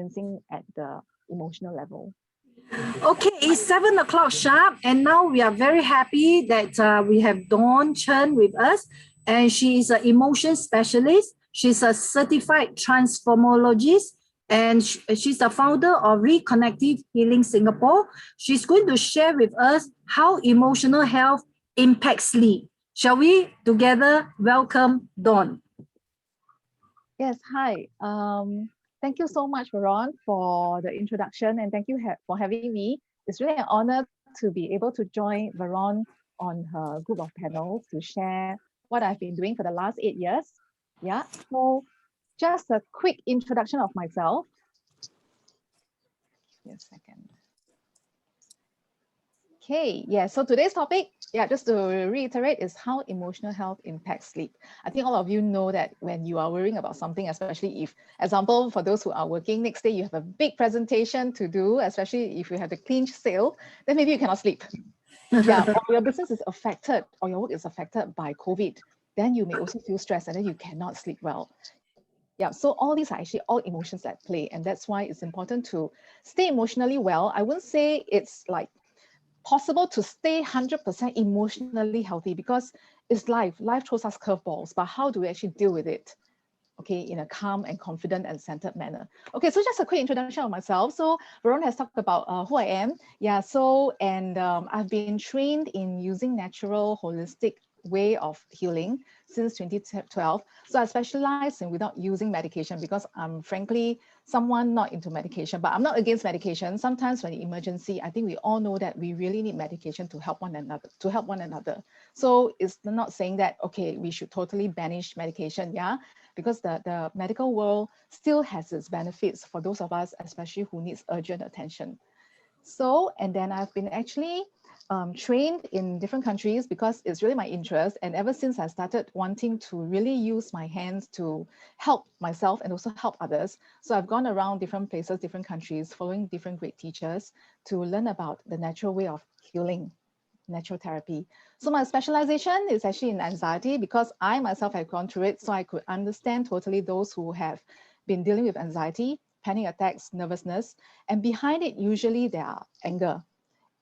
experiencing at the emotional level. Okay, it's 7 o'clock sharp, and now we are very happy that we have Dawn Chen with us, and she is an emotion specialist. She's a certified transformologist, and she's the founder of Reconnective Healing Singapore. She's going to share with us how emotional health impacts sleep. Shall we together welcome Dawn? Yes, hi. Thank you so much, Veron, for the introduction, and thank you for having me. It's really an honor to be able to join Veron on her group of panels to share what I've been doing for the last 8 years. Yeah, so just a quick introduction of myself. Give me a second. Okay, yeah, so today's topic, just to reiterate, is how emotional health impacts sleep. I think all of you know that when you are worrying about something, especially if, example, for those who are working, next day you have a big presentation to do, especially if you have the clinch sale, then maybe you cannot sleep. Yeah, or your business is affected or your work is affected by COVID, then you may also feel stressed and then you cannot sleep well. Yeah, so all these are actually all emotions at play, and that's why it's important to stay emotionally well. I wouldn't say it's like possible to stay 100% emotionally healthy because it's life. Life throws us curveballs, but how do we actually deal with it? Okay, in a calm and confident and centered manner. Okay, so just a quick introduction of myself. So Veron has talked about who I am. Yeah, so, and I've been trained in using natural, holistic way of healing since 2012. So I specialize in without using medication because I'm frankly someone not into medication, but I'm not against medication. Sometimes when in emergency, I think we all know that we really need medication to help one another. So it's not saying that, okay, we should totally banish medication, yeah, because the medical world still has its benefits for those of us, especially who needs urgent attention. So, and then I've been actually trained in different countries because it's really my interest. And ever since I started wanting to really use my hands to help myself and also help others. So I've gone around different places, different countries, following different great teachers to learn about the natural way of healing, natural therapy. So my specialization is actually in anxiety because I myself have gone through it. So I could understand totally those who have been dealing with anxiety, panic attacks, nervousness, and behind it, usually there are anger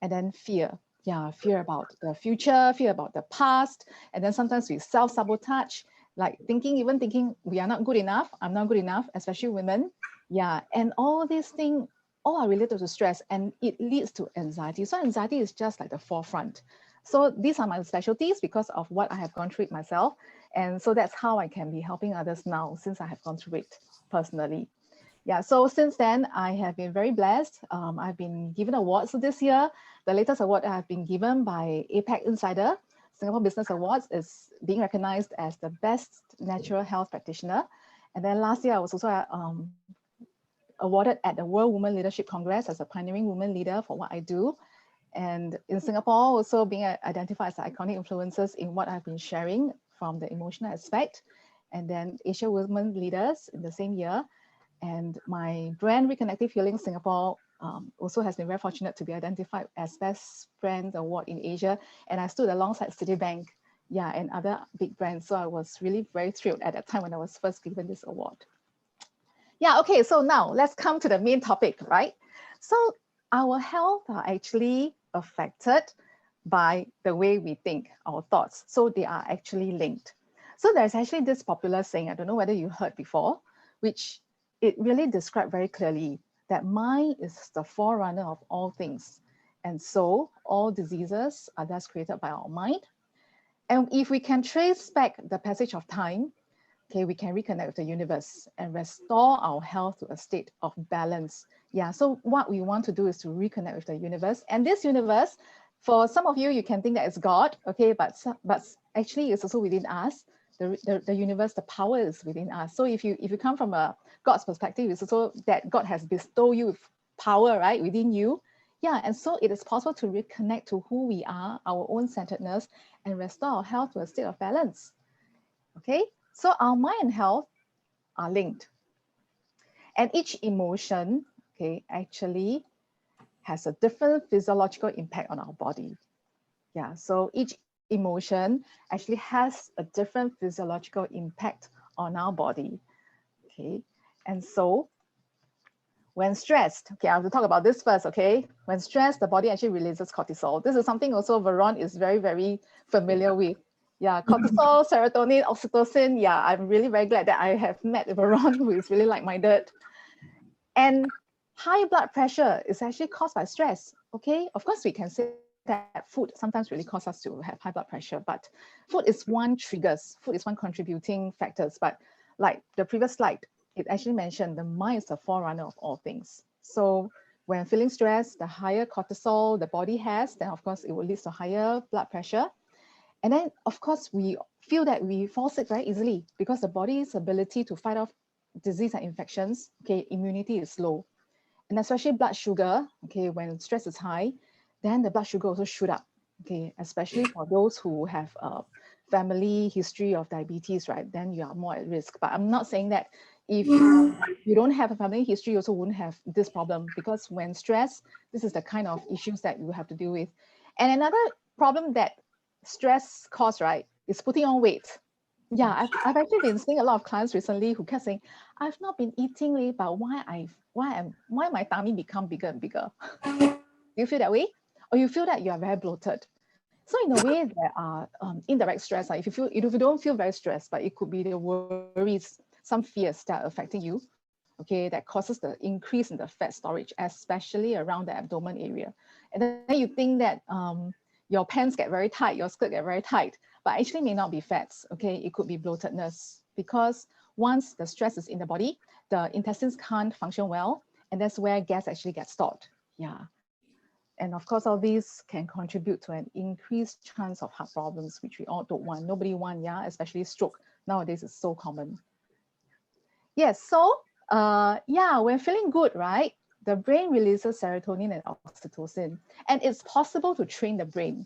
and then fear. Yeah, fear about the future, fear about the past. And then sometimes we self-sabotage, like even thinking we are not good enough, I'm not good enough, especially women. Yeah, and all these things, all are related to stress and it leads to anxiety. So anxiety is just like the forefront. So these are my specialties because of what I have gone through it myself. And so that's how I can be helping others now since I have gone through it personally. Yeah, so since then, I have been very blessed. I've been given awards this year. The latest award I have been given by APAC Insider, Singapore Business Awards, is being recognized as the best natural health practitioner. And then last year, I was also awarded at the World Women Leadership Congress as a pioneering woman leader for what I do. And in Singapore, also being identified as the iconic influencers in what I've been sharing from the emotional aspect. And then Asia Women Leaders in the same year. And my brand Reconnective Healing Singapore also has been very fortunate to be identified as Best Brand Award in Asia. And I stood alongside Citibank, yeah, and other big brands. So I was really very thrilled at that time when I was first given this award. Yeah, okay, so now let's come to the main topic, right? So our health are actually affected by the way we think, our thoughts. So they are actually linked. So there's actually this popular saying, I don't know whether you heard before, which it really described very clearly that mind is the forerunner of all things. And so all diseases are thus created by our mind. And if we can trace back the passage of time, okay, we can reconnect with the universe and restore our health to a state of balance. Yeah, so what we want to do is to reconnect with the universe. And this universe, for some of you, you can think that it's God, okay, but actually it's also within us. The universe, the power is within us. So if you come from a God's perspective, it's also that God has bestowed you with power, right, within you. Yeah, and so it is possible to reconnect to who we are, our own centeredness, and restore our health to a state of balance. Okay, so our mind and health are linked. And each emotion, okay, actually has a different physiological impact on our body. Yeah, so each emotion actually has a different physiological impact on our body. Okay, and so When stressed, okay, I have to talk about this first, okay? When stressed, the body actually releases cortisol. This is something also Veron is very, very familiar with. Yeah, cortisol, serotonin, oxytocin. Yeah, I'm really very glad that I have met Veron, who is really like-minded. And high blood pressure is actually caused by stress, okay? Of course, we can say that food sometimes really causes us to have high blood pressure, but food is one contributing factors. But like the previous slide, it actually mentioned the mind is the forerunner of all things. So when feeling stressed, the higher cortisol the body has, then of course it will lead to higher blood pressure. And then of course we feel that we fall sick very easily because the body's ability to fight off disease and infections, okay, immunity is low. And especially blood sugar, okay, when stress is high, then the blood sugar also shoot up, okay, especially for those who have a family history of diabetes, right? Then you are more at risk. But I'm not saying that if you don't have a family history, you also wouldn't have this problem, because when stressed, this is the kind of issues that you have to deal with. And another problem that stress causes, right, is putting on weight. Yeah, I've actually been seeing a lot of clients recently who kept saying, I've not been eating late, but why my tummy become bigger and bigger? Do you feel that way? Or you feel that you are very bloated? So in a way, there are indirect stress. Like if you don't feel very stressed, but it could be the worries, some fears that are affecting you, okay, that causes the increase in the fat storage, especially around the abdomen area. And then you think that your pants get very tight, your skirt get very tight, but actually may not be fats, okay? It could be bloatedness, because once the stress is in the body, the intestines can't function well, and that's where gas actually gets stored. Yeah. And of course, all these can contribute to an increased chance of heart problems, which we all don't want. Nobody want, yeah, especially stroke. Nowadays, it's so common. Yes, so yeah, when feeling good, right? The brain releases serotonin and oxytocin, and it's possible to train the brain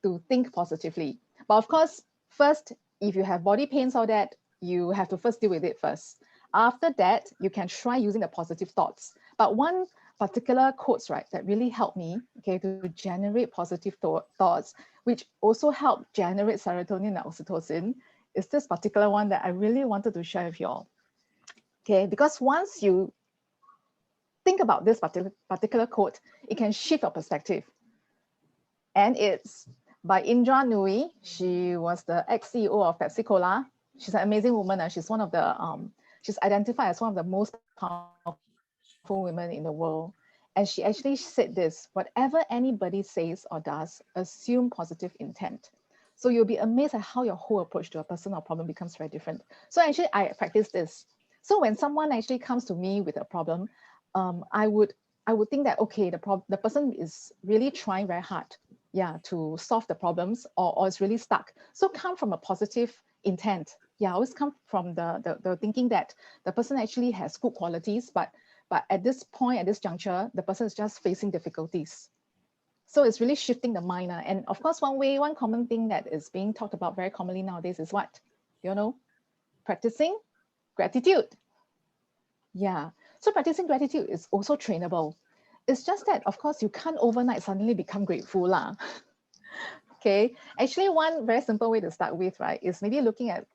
to think positively. But of course, first, if you have body pains or that, you have to first deal with it first. After that, you can try using the positive thoughts. But one particular quotes, right, that really helped me, okay, to generate positive thoughts, which also help generate serotonin and oxytocin, is this particular one that I really wanted to share with you all. Okay, because once you think about this particular quote, it can shift your perspective. And it's by Indra Nui. She was the ex-CEO of Pepsi Cola. She's an amazing woman. And she's one of the, she's identified as one of the most powerful women in the world. And she actually said this: whatever anybody says or does, assume positive intent. So you'll be amazed at how your whole approach to a person or problem becomes very different. So actually, I practice this. So when someone actually comes to me with a problem, I would think that, okay, the person is really trying very hard, yeah, to solve the problems, or is really stuck. So come from a positive intent. Yeah, always come from the thinking that the person actually has good qualities, but at this point, at this juncture, the person is just facing difficulties. So it's really shifting the mind. And of course, one common thing that is being talked about very commonly nowadays is what? You know, practicing gratitude. Yeah, so practicing gratitude is also trainable. It's just that, of course, you can't overnight suddenly become grateful lah. Okay, actually one very simple way to start with, right, is maybe looking at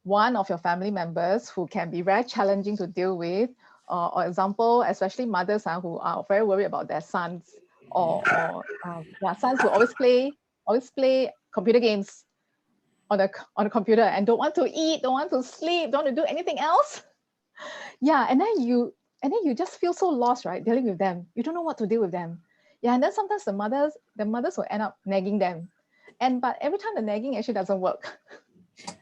one of your family members who can be very challenging to deal with, or example, especially mothers who are very worried about their sons, or yeah, sons who always play computer games on the computer and don't want to eat, don't want to sleep, don't want to do anything else. Yeah, and then you just feel so lost, right, dealing with them. You don't know what to do with them. Yeah, and then sometimes the mothers will end up nagging them, but every time the nagging actually doesn't work.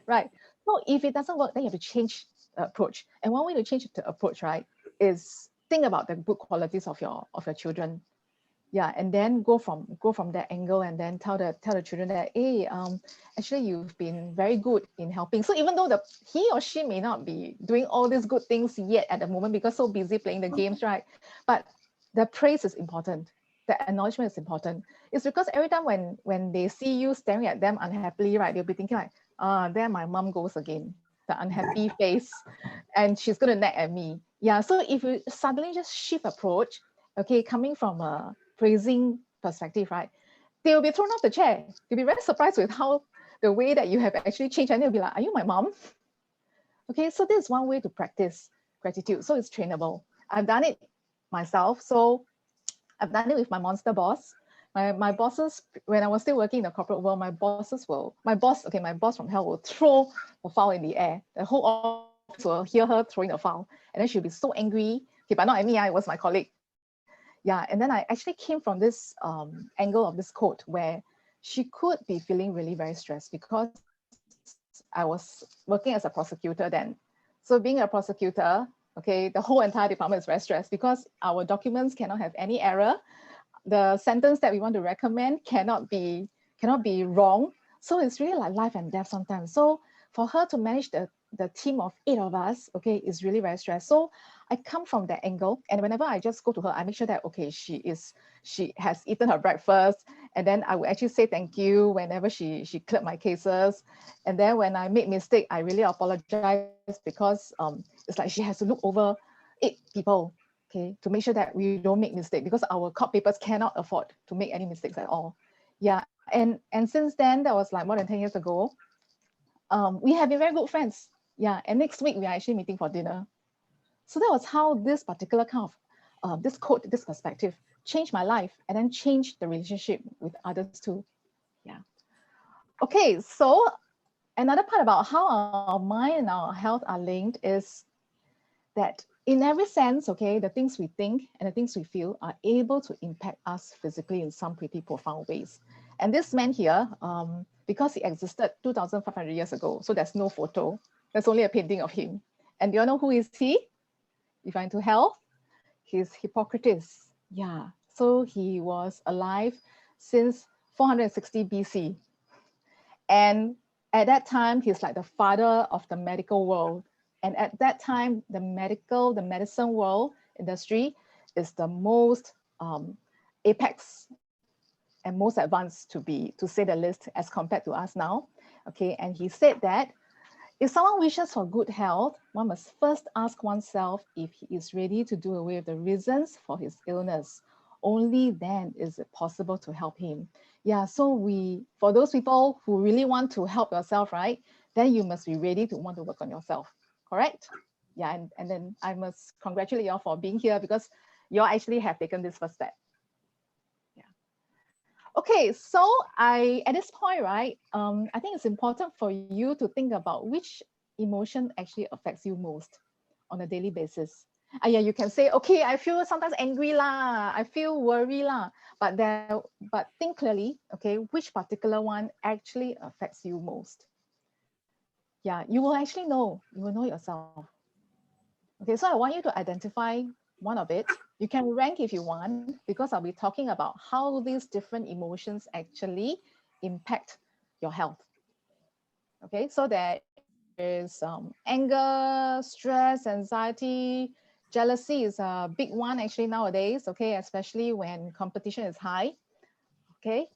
Right. So if it doesn't work, then you have to change the approach. And one way to change the approach, right, is think about the good qualities of your children. Yeah, and then go from that angle, and then tell the children that, hey, actually you've been very good in helping. So even though he or she may not be doing all these good things yet at the moment because so busy playing the games, right? But the praise is important. The acknowledgement is important. It's because every time when they see you staring at them unhappily, right, they'll be thinking like, there my mom goes again, the unhappy face, and she's going to nag at me. Yeah, so if you suddenly just shift approach, okay, coming from a praising perspective, right, they'll be thrown off the chair. They'll be very surprised with how the way that you have actually changed, and they'll be like, are you my mom? Okay, so this is one way to practice gratitude. So it's trainable. I've done it myself. So I've done it with my monster boss. My bosses, when I was still working in the corporate world, my boss from hell will throw the file in the air. The whole office will hear her throwing the file. And then she'll be so angry. Okay, but not at me, it was my colleague. Yeah, and then I actually came from this angle of this quote where she could be feeling really very stressed because I was working as a prosecutor then. So being a prosecutor, okay, the whole entire department is very stressed because our documents cannot have any error. The sentence that we want to recommend cannot be wrong. So it's really like life and death sometimes. So for her to manage the team of 8 of us, okay, is really very stressed. So I come from that angle, and whenever I just go to her, I make sure that, okay, she has eaten her breakfast, and then I will actually say thank you whenever she cleared my cases. And then when I make mistake, I really apologize because it's like she has to look over 8 people, okay, to make sure that we don't make mistake because our court papers cannot afford to make any mistakes at all. Yeah, and since then, that was like more than 10 years ago. We have been very good friends. Yeah, and next week we are actually meeting for dinner. So that was how this particular kind of this quote, this perspective changed my life and then changed the relationship with others too. Yeah. Okay, so another part about how our mind and our health are linked is that in every sense, okay, the things we think and the things we feel are able to impact us physically in some pretty profound ways. And this man here, because he existed 2,500 years ago, so there's no photo, there's only a painting of him. And do you know who is he? If you're into health, he's Hippocrates. Yeah, so he was alive since 460 BC. And at that time, he's like the father of the medical world. And at that time, the medicine world industry is the most apex and most advanced to say the least as compared to us now. Okay, and he said that if someone wishes for good health, one must first ask oneself if he is ready to do away with the reasons for his illness. Only then is it possible to help him. Yeah, so for those people who really want to help yourself, right, then you must be ready to want to work on yourself, correct? Yeah, and then I must congratulate you all for being here because you all actually have taken this first step. Yeah. Okay, so at this point, right, I think it's important for you to think about which emotion actually affects you most on a daily basis. Yeah, you can say, okay, I feel sometimes angry lah, I feel worry lah, but think clearly, okay, which particular one actually affects you most. Yeah, you will actually know, you will know yourself. Okay, so I want you to identify one of it. You can rank if you want, because I'll be talking about how these different emotions actually impact your health. Okay, so there is anger, stress, anxiety, jealousy is a big one actually nowadays, okay, especially when competition is high, okay?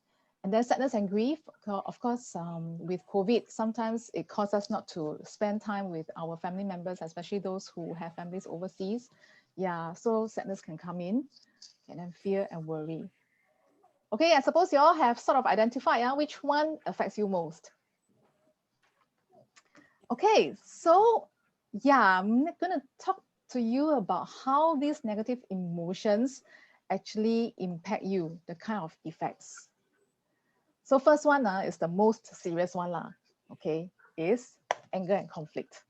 And then sadness and grief, of course, with COVID, sometimes it causes us not to spend time with our family members, especially those who have families overseas. Yeah, so sadness can come in, and then fear and worry. Okay, I suppose you all have sort of identified which one affects you most. Okay, so yeah, I'm going to talk to you about how these negative emotions actually impact you, the kind of effects. So first one is the most serious one, okay, is anger and conflict.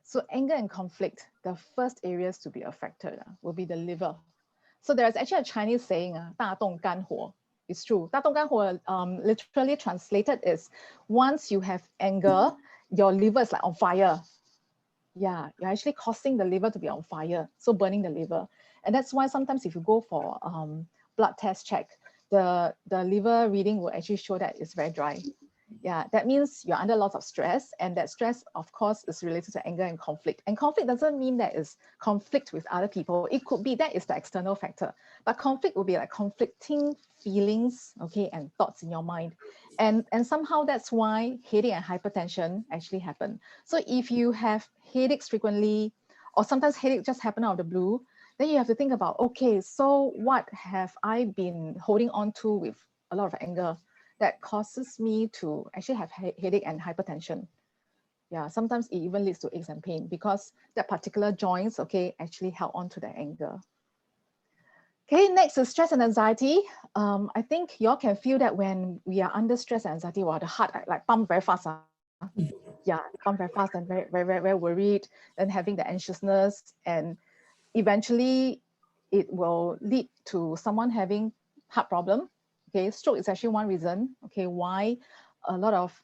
So anger and conflict, the first areas to be affected will be the liver. So there's actually a Chinese saying, 大动肝火. It's true. 大动肝火 literally translated is once you have anger, your liver is like on fire. Yeah, you're actually causing the liver to be on fire, so burning the liver. And that's why sometimes if you go for blood test check, the liver reading will actually show that it's very dry. Yeah, that means you're under lots of stress, and that stress, of course, is related to anger and conflict. And conflict doesn't mean that it's conflict with other people. It could be that is the external factor, but conflict will be like conflicting feelings, okay, and thoughts in your mind. And somehow that's why headache and hypertension actually happen. So if you have headaches frequently, or sometimes headache just happen out of the blue, then you have to think about, okay, so what have I been holding on to with a lot of anger that causes me to actually have headache and hypertension? Yeah, sometimes it even leads to aches and pain because that particular joints, okay, actually held on to the anger. Okay, next is stress and anxiety. I think y'all can feel that when we are under stress and anxiety, wow, the heart like pump very fast. Yeah, pump very fast and very worried, then having the anxiousness, and eventually it will lead to someone having heart problem. Okay, stroke is actually one reason, okay, why a lot of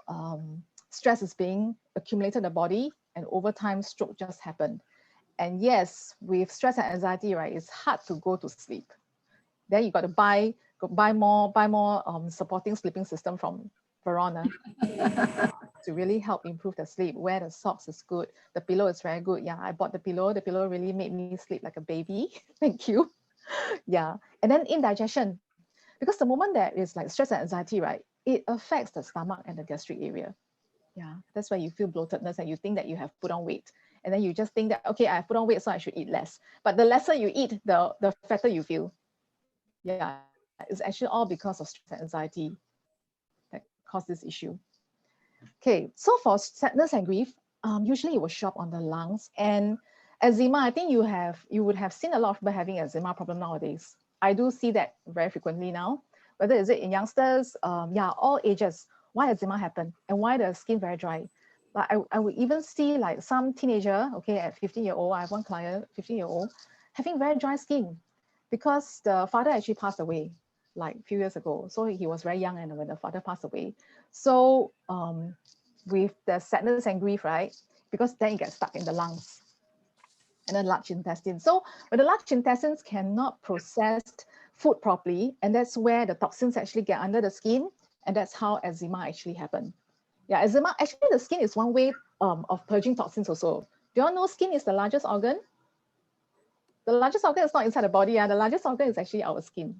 stress is being accumulated in the body, and over time stroke just happened. And yes, with stress and anxiety, right, it's hard to go to sleep. Then you got to buy more supporting sleeping system from Verona to really help improve the sleep. Wear the socks is good. The pillow is very good. Yeah, I bought the pillow. The pillow really made me sleep like a baby. Thank you. Yeah. And then indigestion. Because the moment there is like stress and anxiety, right, it affects the stomach and the gastric area. Yeah, that's why you feel bloatedness and you think that you have put on weight. And then you just think that, okay, I've put on weight, so I should eat less. But the lesser you eat, the fatter you feel. Yeah, it's actually all because of stress and anxiety that cause this issue. Okay, so for sadness and grief, usually it will show up on the lungs. And eczema, I think you would have seen a lot of people having eczema problem nowadays. I do see that very frequently now, whether is it in youngsters, yeah, all ages. Why eczema happen and why the skin very dry? But I would even see like some teenager, okay, at 15-year-old, I have one client, 15-year-old, having very dry skin because the father actually passed away like a few years ago. So he was very young and when the father passed away. So with the sadness and grief, right? Because then it gets stuck in the lungs and the large intestine. So when the large intestines cannot process food properly, and that's where the toxins actually get under the skin, and that's how eczema actually happen. Yeah, eczema, actually the skin is one way of purging toxins also. Do you all know skin is the largest organ? The largest organ is not inside the body. Yeah, the largest organ is actually our skin.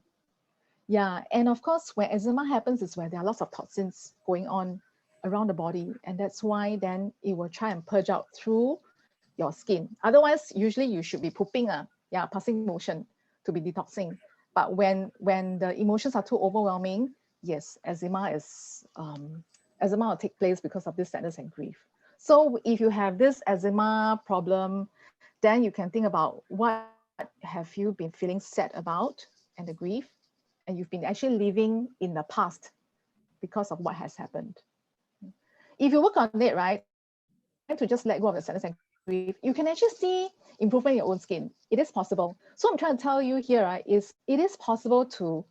Yeah, and of course, when eczema happens is where there are lots of toxins going on around the body, and that's why then it will try and purge out through your skin. Otherwise, usually you should be pooping, yeah, passing motion to be detoxing. But when the emotions are too overwhelming, yes, eczema will take place because of this sadness and grief. So if you have this eczema problem, then you can think about what have you been feeling sad about and the grief, and you've been actually living in the past because of what has happened. If you work on it, right, trying to just let go of the sadness and grief, you can actually see improvement in your own skin. It is possible. So I'm trying to tell you here, right, is it is possible to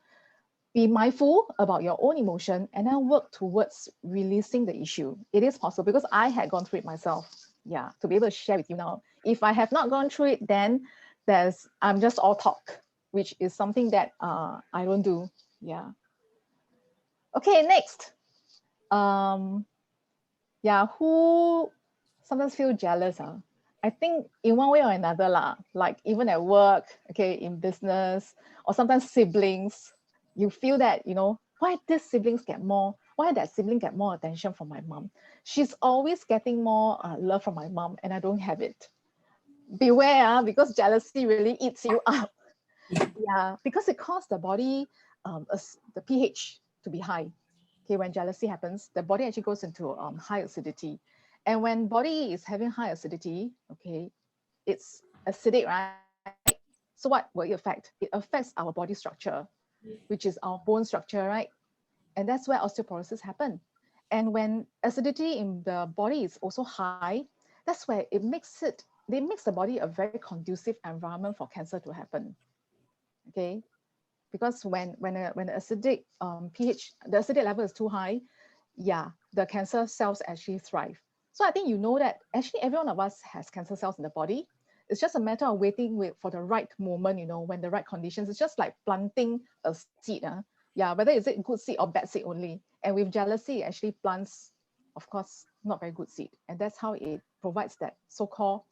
be mindful about your own emotion and then work towards releasing the issue. It is possible because I had gone through it myself. Yeah, to be able to share with you now. If I have not gone through it, then I'm just all talk, which is something that I don't do. Yeah. Okay, next. Yeah, who sometimes feel jealous? I think in one way or another, like even at work, okay, in business, or sometimes siblings, you feel that, why these siblings get more, why that sibling get more attention from my mom? She's always getting more love from my mom and I don't have it. Beware, because jealousy really eats you up. Yeah, because it causes the body, the pH to be high. Okay, when jealousy happens, the body actually goes into high acidity. And when body is having high acidity, okay, it's acidic, right? So what will it affect? It affects our body structure, which is our bone structure, right? And that's where osteoporosis happen. And when acidity in the body is also high, that's where they makes the body a very conducive environment for cancer to happen. Okay, because when the acidic pH, the acidic level is too high, yeah, the cancer cells actually thrive. So I think you know that actually every one of us has cancer cells in the body. It's just a matter of waiting for the right moment, when the right conditions. It's just like planting a seed. Yeah, whether is it good seed or bad seed only. And with jealousy, it actually plants, of course, not very good seed. And that's how it provides that so-called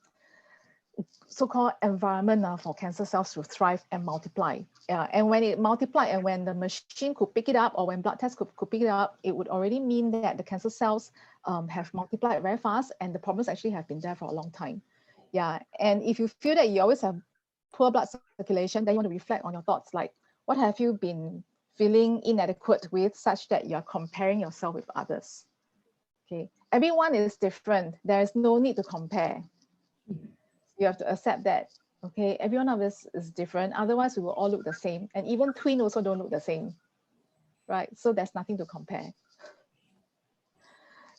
environment for cancer cells to thrive and multiply. And when it multiplied and when the machine could pick it up or when blood tests could pick it up, it would already mean that the cancer cells have multiplied very fast and the problems actually have been there for a long time. Yeah, and if you feel that you always have poor blood circulation, then you want to reflect on your thoughts, like what have you been feeling inadequate with such that you're comparing yourself with others? Okay, everyone is different. There is no need to compare. You have to accept that. Okay, every one of us is different. Otherwise, we will all look the same. And even twins also don't look the same, right? So there's nothing to compare.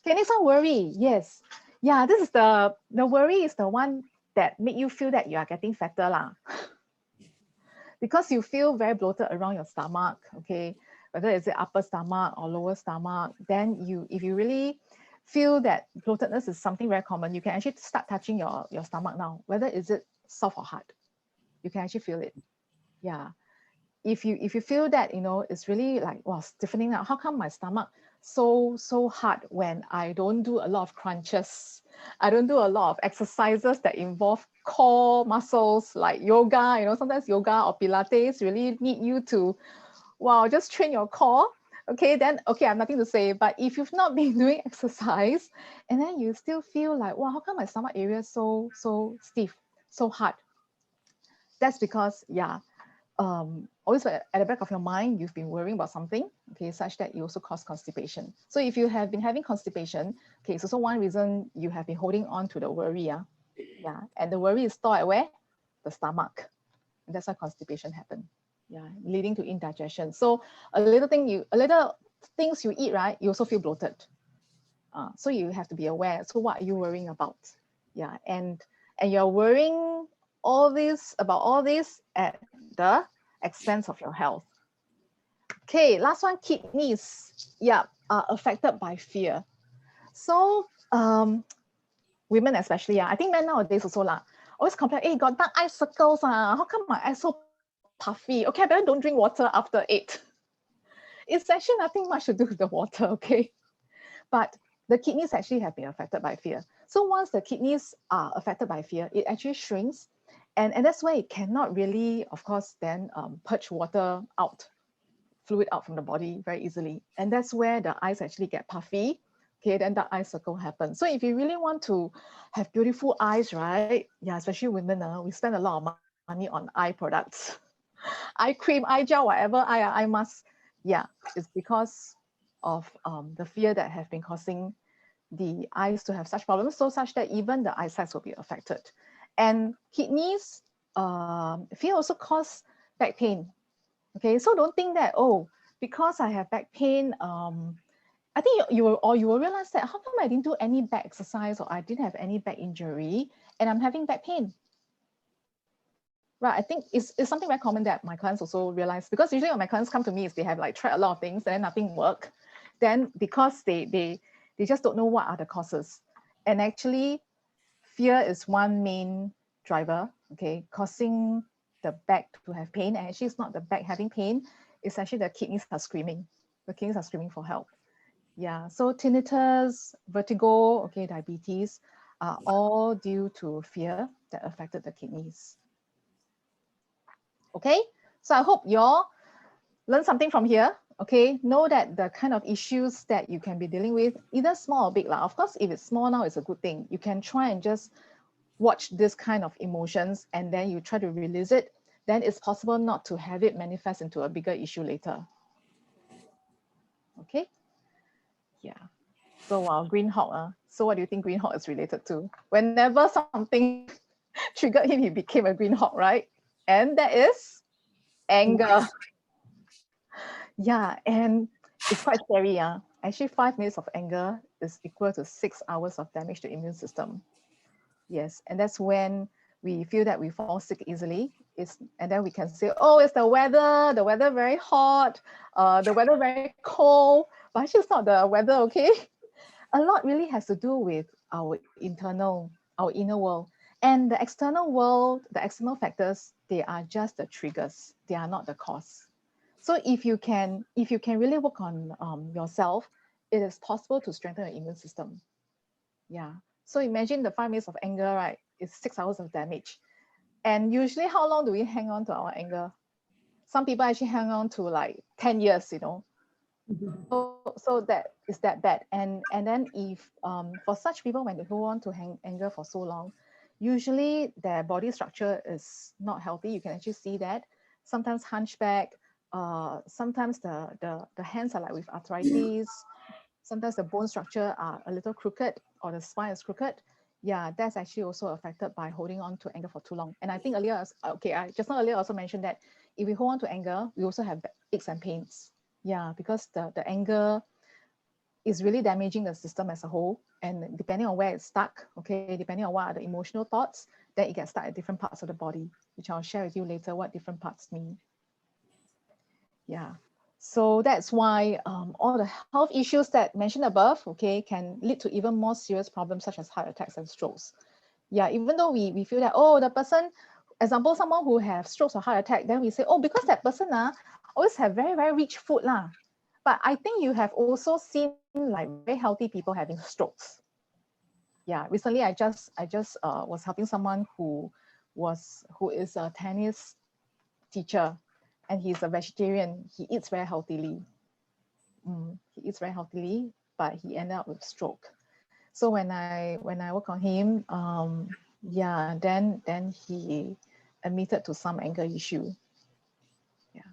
Okay, next one, worry. Yes. Yeah, this is the worry is the one that make you feel that you are getting fatter lah. Because you feel very bloated around your stomach, okay? Whether it's the upper stomach or lower stomach, then if you really feel that bloatedness is something very common, you can actually start touching your stomach now, whether is it soft or hard. You can actually feel it. Yeah. If you feel that, you know, it's really like, wow, stiffening out. How come my stomach so hard when I don't do a lot of crunches? I don't do a lot of exercises that involve core muscles like yoga. You know, sometimes yoga or Pilates really need you to, wow, just train your core. Okay, then, okay, I have nothing to say. But if you've not been doing exercise and then you still feel like, wow, how come my stomach area is so stiff, so hard? That's because, yeah, always at the back of your mind, you've been worrying about something, okay, such that you also cause constipation. So if you have been having constipation, okay, it's also one reason you have been holding on to the worry, yeah, and the worry is stored at where? The stomach. And that's why constipation happens, yeah, leading to indigestion. So a little things you eat, right, you also feel bloated. So you have to be aware. So what are you worrying about? Yeah, and you're worrying about all this at the expense of your health. Okay, last one, kidneys. Yeah, are affected by fear. So women especially, yeah, I think men nowadays also lah, always complain, hey, got dark eye circles, how come my eyes so puffy? Okay, I better don't drink water after 8. It's actually nothing much to do with the water, okay? But the kidneys actually have been affected by fear. So once the kidneys are affected by fear, it actually shrinks. And that's why it cannot really, of course, then purge water out, fluid out from the body very easily. And that's where the eyes actually get puffy. Okay, then the eye circle happens. So if you really want to have beautiful eyes, right? Yeah, especially women, we spend a lot of money on eye products. Eye cream, eye gel, whatever, eye mask. Yeah, it's because of the fear that have been causing the eyes to have such problems, so such that even the eyesight will be affected. And kidneys, fear also cause back pain. Okay, so don't think that, oh, because I have back pain, I think you will realize that how come I didn't do any back exercise or I didn't have any back injury and I'm having back pain? Right, I think it's something very common that my clients also realize, because usually when my clients come to me is they have like tried a lot of things and then nothing work. Then because they just don't know what are the causes. And actually fear is one main driver, okay, causing the back to have pain. And actually it's not the back having pain, it's actually the kidneys are screaming. The kidneys are screaming for help. Yeah, so tinnitus, vertigo, okay, diabetes are all due to fear that affected the kidneys. Okay, so I hope you all learn something from here. Okay, know that the kind of issues that you can be dealing with, either small or big lah. Of course, if it's small now, it's a good thing. You can try and just watch this kind of emotions and then you try to release it. Then it's possible not to have it manifest into a bigger issue later. Okay, yeah. So wow, Green Hawk. So what do you think Green Hawk is related to? Whenever something triggered him, he became a Green Hawk, right? And that is anger. Yeah, and it's quite scary. Yeah, actually 5 minutes of anger is equal to 6 hours of damage to immune system. Yes, and that's when we feel that we fall sick easily. And then we can say, oh, it's the weather very hot, the weather very cold, but actually it's not the weather, okay? A lot really has to do with our inner world. And the external world, the external factors, they are just the triggers. They are not the cause. So if you can really work on yourself, it is possible to strengthen your immune system. Yeah. So imagine the 5 minutes of anger, right? It's 6 hours of damage. And usually how long do we hang on to our anger? Some people actually hang on to like 10 years, you know. So that is that bad. And then if for such people, when they go on to anger for so long, usually their body structure is not healthy. You can actually see that. Sometimes hunchback, sometimes the hands are like with arthritis. sometimes the bone structure are a little crooked or the spine is crooked. Yeah, that's actually also affected by holding on to anger for too long. And I think earlier, I just now earlier also mentioned that if we hold on to anger, we also have aches and pains. Yeah, because the anger is really damaging the system as a whole. And depending on where it's stuck, okay, depending on what are the emotional thoughts, then it gets stuck at different parts of the body, which I'll share with you later what different parts mean. Yeah. So that's why all the health issues that mentioned above, okay, can lead to even more serious problems such as heart attacks and strokes. Yeah, even though we feel that, oh, the person, example, someone who have strokes or heart attack, then we say, oh, because that person always have very, very rich food lah. But I think you have also seen like very healthy people having strokes. Yeah, recently I just was helping someone who is a tennis teacher, and he's a vegetarian. He eats very healthily. He eats very healthily, but he ended up with stroke. So when I work on him, yeah, then he admitted to some anger issue. Yeah.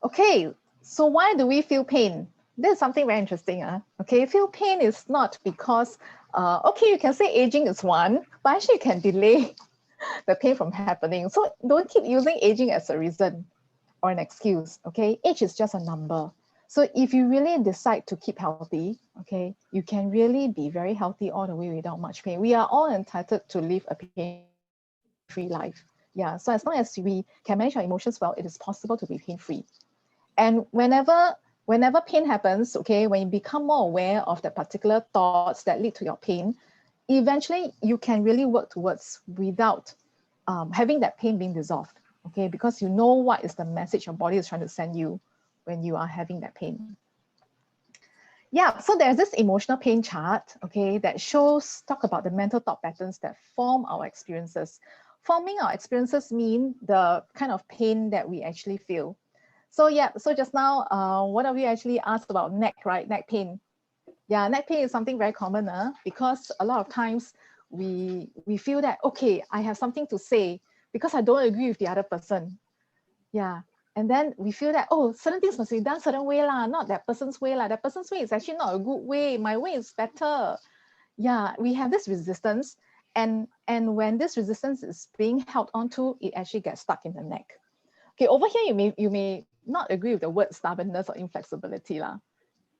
Okay, so why do we feel pain? This is something very interesting. Okay, feel pain is not because, okay, you can say aging is one, but actually you can delay the pain from happening. So don't keep using aging as a reason or an excuse, okay? Age is just a number. So if you really decide to keep healthy, okay, you can really be very healthy all the way without much pain. We are all entitled to live a pain-free life. Yeah, so as long as we can manage our emotions well, it is possible to be pain-free. And whenever pain happens, okay, when you become more aware of the particular thoughts that lead to your pain, eventually you can really work towards without having that pain being dissolved, okay, because you know what is the message your body is trying to send you when you are having that pain. Yeah, so there's this emotional pain chart, okay, that talk about the mental thought patterns that form our experiences. Forming our experiences mean the kind of pain that we actually feel. So yeah, so just now, one of you actually asked about neck, right? Neck pain. Yeah, neck pain is something very common because a lot of times we feel that, okay, I have something to say because I don't agree with the other person. Yeah, and then we feel that, oh, certain things must be done certain way lah, not that person's way lah. That person's way is actually not a good way. My way is better. Yeah, we have this resistance, and when this resistance is being held onto, it actually gets stuck in the neck. Okay, over here you may not agree with the word stubbornness or inflexibility lah.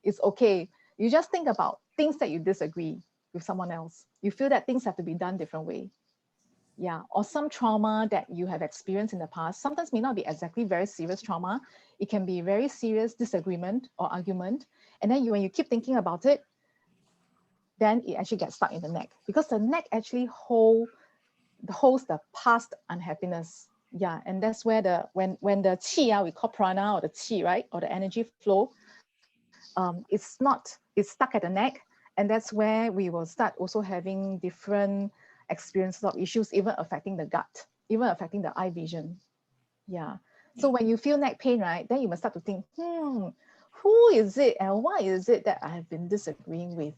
It's okay. You just think about things that you disagree with someone else. You feel that things have to be done different way. Yeah, or some trauma that you have experienced in the past. Sometimes may not be exactly very serious trauma. It can be very serious disagreement or argument. And then when you keep thinking about it, then it actually gets stuck in the neck because the neck actually holds the past unhappiness. Yeah, and that's where when the qi, we call prana or the qi, right, or the energy flow, it's stuck at the neck, and that's where we will start also having different experiences of issues, even affecting the gut, even affecting the eye vision. Yeah. So when you feel neck pain, right, then you must start to think, who is it and why is it that I have been disagreeing with?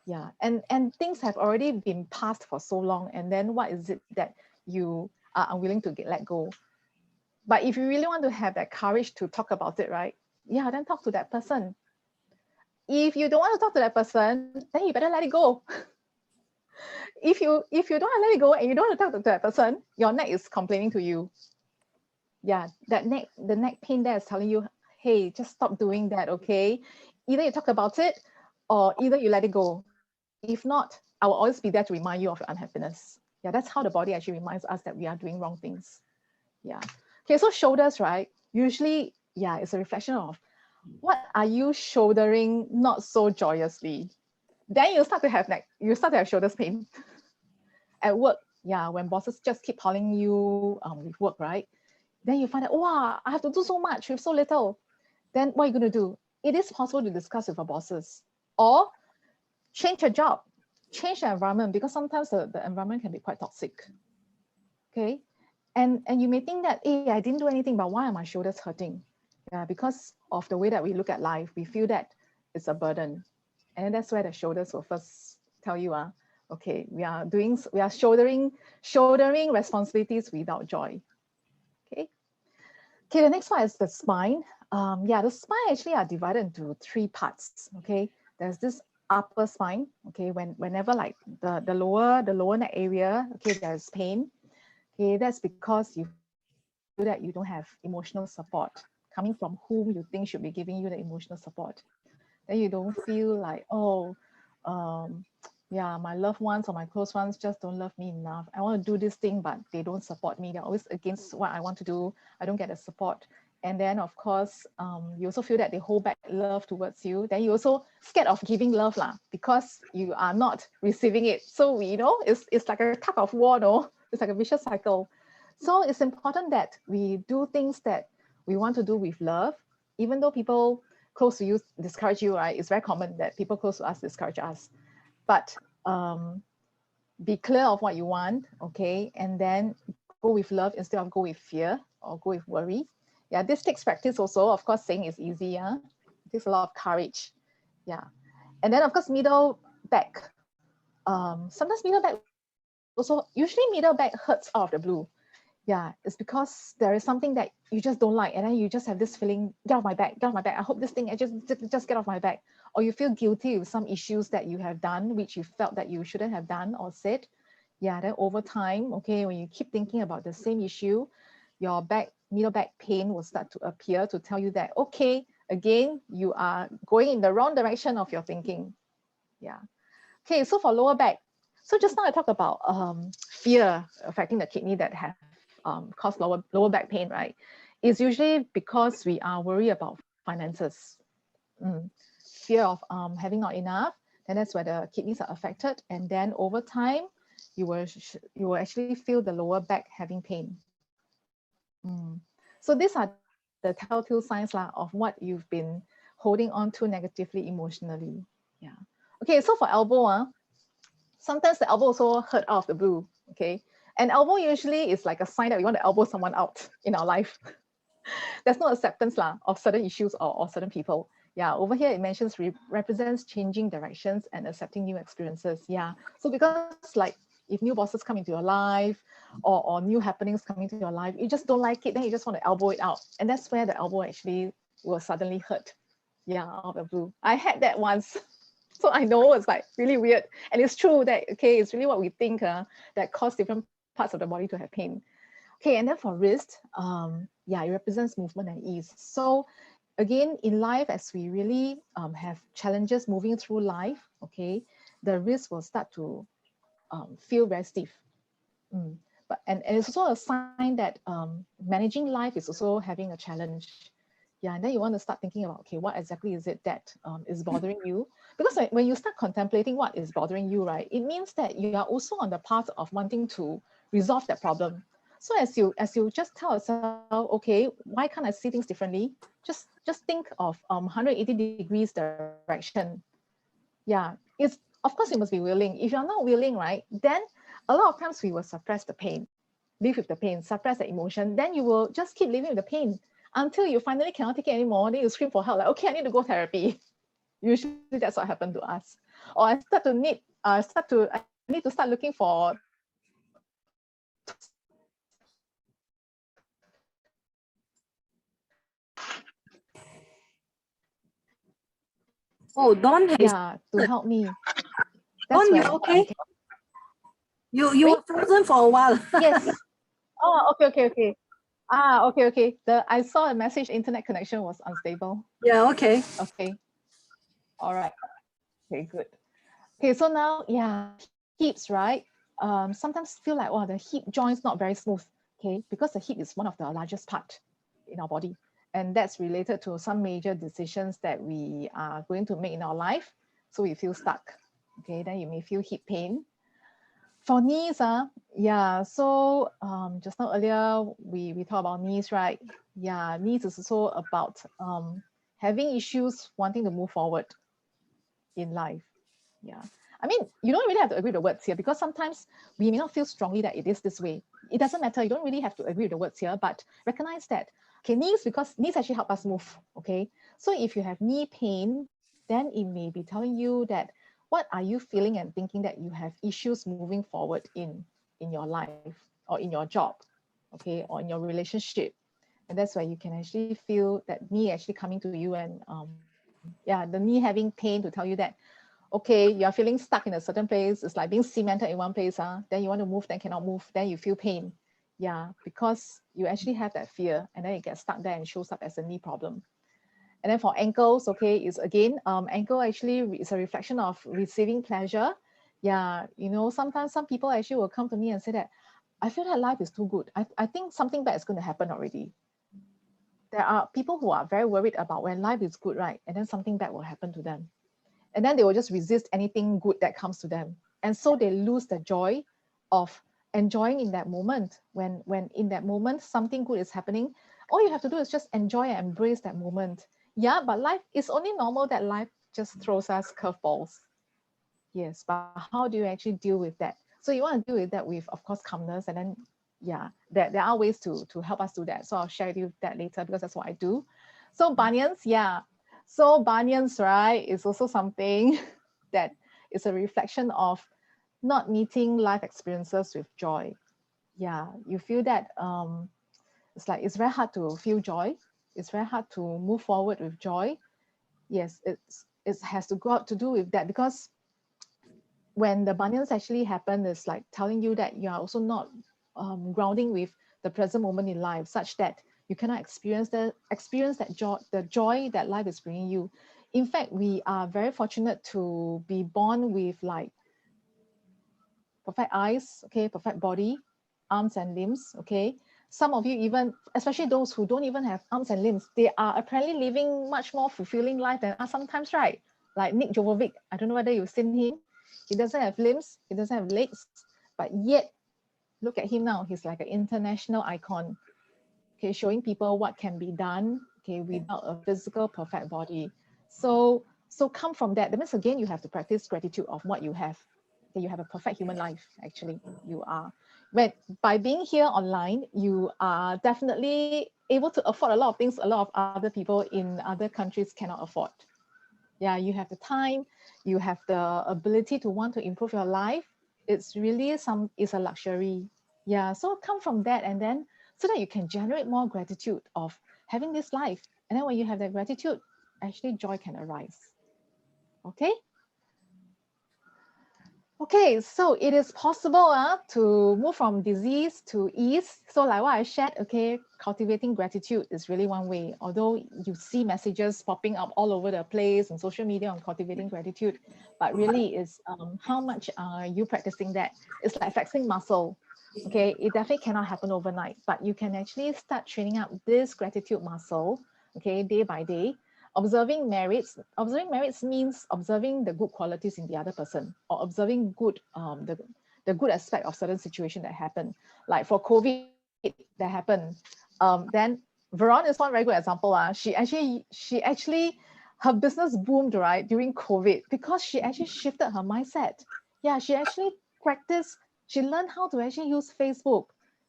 Yeah, and things have already been passed for so long, and then what is it that you are unwilling to let go? But if you really want to have that courage to talk about it, right? Yeah, then talk to that person. If you don't want to talk to that person, then you better let it go. If you don't want to let it go and you don't want to talk to that person, your neck is complaining to you. Yeah, the neck pain there is telling you, hey, just stop doing that, okay? Either you talk about it or either you let it go. If not, I will always be there to remind you of your unhappiness. Yeah, that's how the body actually reminds us that we are doing wrong things. Yeah. Okay, so shoulders, right? Usually, yeah, it's a reflection of what are you shouldering not so joyously? Then you start to have shoulders pain. At work, yeah, when bosses just keep calling you with work, right? Then you find that, wow, I have to do so much with so little. Then what are you going to do? It is possible to discuss with our bosses or change your job, change the environment, because sometimes the environment can be quite toxic. Okay. And you may think that, hey, I didn't do anything, but why are my shoulders hurting? Yeah, because of the way that we look at life, we feel that it's a burden. And that's where the shoulders will first tell you, okay, we are shouldering responsibilities without joy. Okay. Okay, the next one is the spine. Yeah, the spine actually are divided into three parts. Okay, there's this upper spine. Okay, whenever like the lower neck area, okay, there's pain. Okay, that's because you feel that you don't have emotional support coming from whom you think should be giving you the emotional support. Then you don't feel like, oh, um, yeah, my loved ones or my close ones just don't love me enough. I want to do this thing, but they don't support me. They're always against what I want to do. I don't get the support. And then, of course, you also feel that they hold back love towards you. Then you also scared of giving love lah, because you are not receiving it. So it's like a tug of war, no? It's like a vicious cycle. So it's important that we do things that we want to do with love, even though people close to you discourage you, right? It's very common that people close to us discourage us. But be clear of what you want, okay? And then go with love instead of go with fear or go with worry. Yeah, this takes practice also. Of course, saying is easy, yeah? It takes a lot of courage. Yeah. And then of course, middle back. Sometimes middle back also, usually middle back hurts out of the blue. Yeah, it's because there is something that you just don't like, and then you just have this feeling, get off my back, get off my back. I hope this thing, I just get off my back. Or you feel guilty with some issues that you have done, which you felt that you shouldn't have done or said. Yeah, then over time, okay, when you keep thinking about the same issue, your middle back pain will start to appear to tell you that, okay, again, you are going in the wrong direction of your thinking. Yeah. Okay, so for lower back, so just now I talked about fear affecting the kidney that have caused lower back pain, right? It's usually because we are worried about finances. Fear of having not enough, then that's where the kidneys are affected. And then over time, you will actually feel the lower back having pain. So these are the telltale signs of what you've been holding on to negatively emotionally. Yeah. Okay, so for elbow, sometimes the elbow also hurt out of the blue. Okay. And elbow usually is like a sign that we want to elbow someone out in our life. There's no acceptance of certain issues or certain people. Yeah, over here it mentions represents changing directions and accepting new experiences. Yeah. So because like if new bosses come into your life or new happenings coming to your life, you just don't like it, then you just want to elbow it out. And that's where the elbow actually will suddenly hurt. Yeah, out of the blue. I had that once. So I know it's like really weird. And it's true that, okay, it's really what we think that cause different parts of the body to have pain. Okay, and then for wrist, yeah, it represents movement and ease. So again, in life, as we really have challenges moving through life, okay, the wrist will start to feel very stiff. And it's also a sign that managing life is also having a challenge. Yeah, and then you want to start thinking about, okay, what exactly is it that is bothering you? Because when you start contemplating what is bothering you, right, it means that you are also on the path of wanting to resolve that problem. So as you just tell yourself, okay, why can't I see things differently? Just think of 180 degrees direction. Yeah, it's, of course you must be willing. If you're not willing, right, then a lot of times we will suppress the pain, live with the pain, suppress the emotion, then you will just keep living with the pain until you finally cannot take it anymore. Then you scream for help, like, okay, I need to go therapy. Usually that's what happened to us. Or I need to start looking for Oh, Dawn has. yeah, to help me. That's Dawn, you where okay? can. You were frozen for a while. Yes. Oh, okay. Okay. I saw a message, internet connection was unstable. Yeah, okay. Okay. All right. Okay, good. Okay, so now, yeah, hips, right? Sometimes feel like, oh, the hip joint's not very smooth, okay? Because the hip is one of the largest part in our body. And that's related to some major decisions that we are going to make in our life. So we feel stuck, okay? Then you may feel hip pain. For knees, yeah, so just now earlier, we talked about knees, right? Yeah, knees is also about having issues wanting to move forward in life. Yeah. I mean, you don't really have to agree with the words here because sometimes we may not feel strongly that it is this way. It doesn't matter. You don't really have to agree with the words here, but recognize that, okay, because knees actually help us move, okay? So if you have knee pain, then it may be telling you that what are you feeling and thinking that you have issues moving forward in your life or in your job, okay, or in your relationship. And that's where you can actually feel that knee actually coming to you, and yeah, the knee having pain to tell you that, okay, you're feeling stuck in a certain place. It's like being cemented in one place. Then you want to move, then cannot move. Then you feel pain. Yeah, because you actually have that fear, and then it gets stuck there and shows up as a knee problem. And then for ankles, okay, is again, ankle actually is a reflection of receiving pleasure. Yeah, you know, sometimes some people actually will come to me and say that, I feel that life is too good. I think something bad is going to happen already. There are people who are very worried about when life is good, right? And then something bad will happen to them. And then they will just resist anything good that comes to them. And so they lose the joy of enjoying in that moment. When in that moment, something good is happening, all you have to do is just enjoy and embrace that moment. Yeah, but life is only normal that life just throws us curveballs. Yes, but how do you actually deal with that? So you want to deal with that with, of course, calmness. And then, yeah, there are ways to help us do that. So I'll share with you that later, because that's what I do. So bunions, yeah. So bunions, right, is also something that is a reflection of not meeting life experiences with joy. Yeah, you feel that it's like it's very hard to feel joy. It's very hard to move forward with joy. Yes, it has to go out to do with that, because when the bunions actually happen, it's like telling you that you are also not grounding with the present moment in life, such that you cannot experience that joy, the joy that life is bringing you. In fact, we are very fortunate to be born with like perfect eyes, okay, perfect body, arms and limbs, okay. Some of you, even especially those who don't even have arms and limbs, they are apparently living much more fulfilling life than us sometimes, right? Like Nick Jovovic, I don't know whether you've seen him. He doesn't have limbs, he doesn't have legs, but yet look at him now. He's like an international icon, okay, showing people what can be done, okay, without a physical perfect body. So come from that. That means again, you have to practice gratitude of what you have. Okay, you have a perfect human life. Actually, you are. When by being here online, you are definitely able to afford a lot of things a lot of other people in other countries cannot afford. Yeah, you have the time, you have the ability to want to improve your life. It's really it's a luxury. Yeah, so come from that, and then so that you can generate more gratitude of having this life. And then when you have that gratitude, actually joy can arise. Okay. Okay, so it is possible to move from disease to ease. So like what I shared, okay, cultivating gratitude is really one way. Although you see messages popping up all over the place on social media on cultivating gratitude, but really is how much are you practicing that? It's like flexing muscle. Okay, it definitely cannot happen overnight, but you can actually start training up this gratitude muscle, okay, day by day. Observing merits means observing the good qualities in the other person, or observing good the good aspect of certain situation that happen. Like for COVID that happened, then Veron is one very good example. She actually her business boomed, right, during COVID, because she actually shifted her mindset. Yeah, she actually practiced, she learned how to actually use Facebook,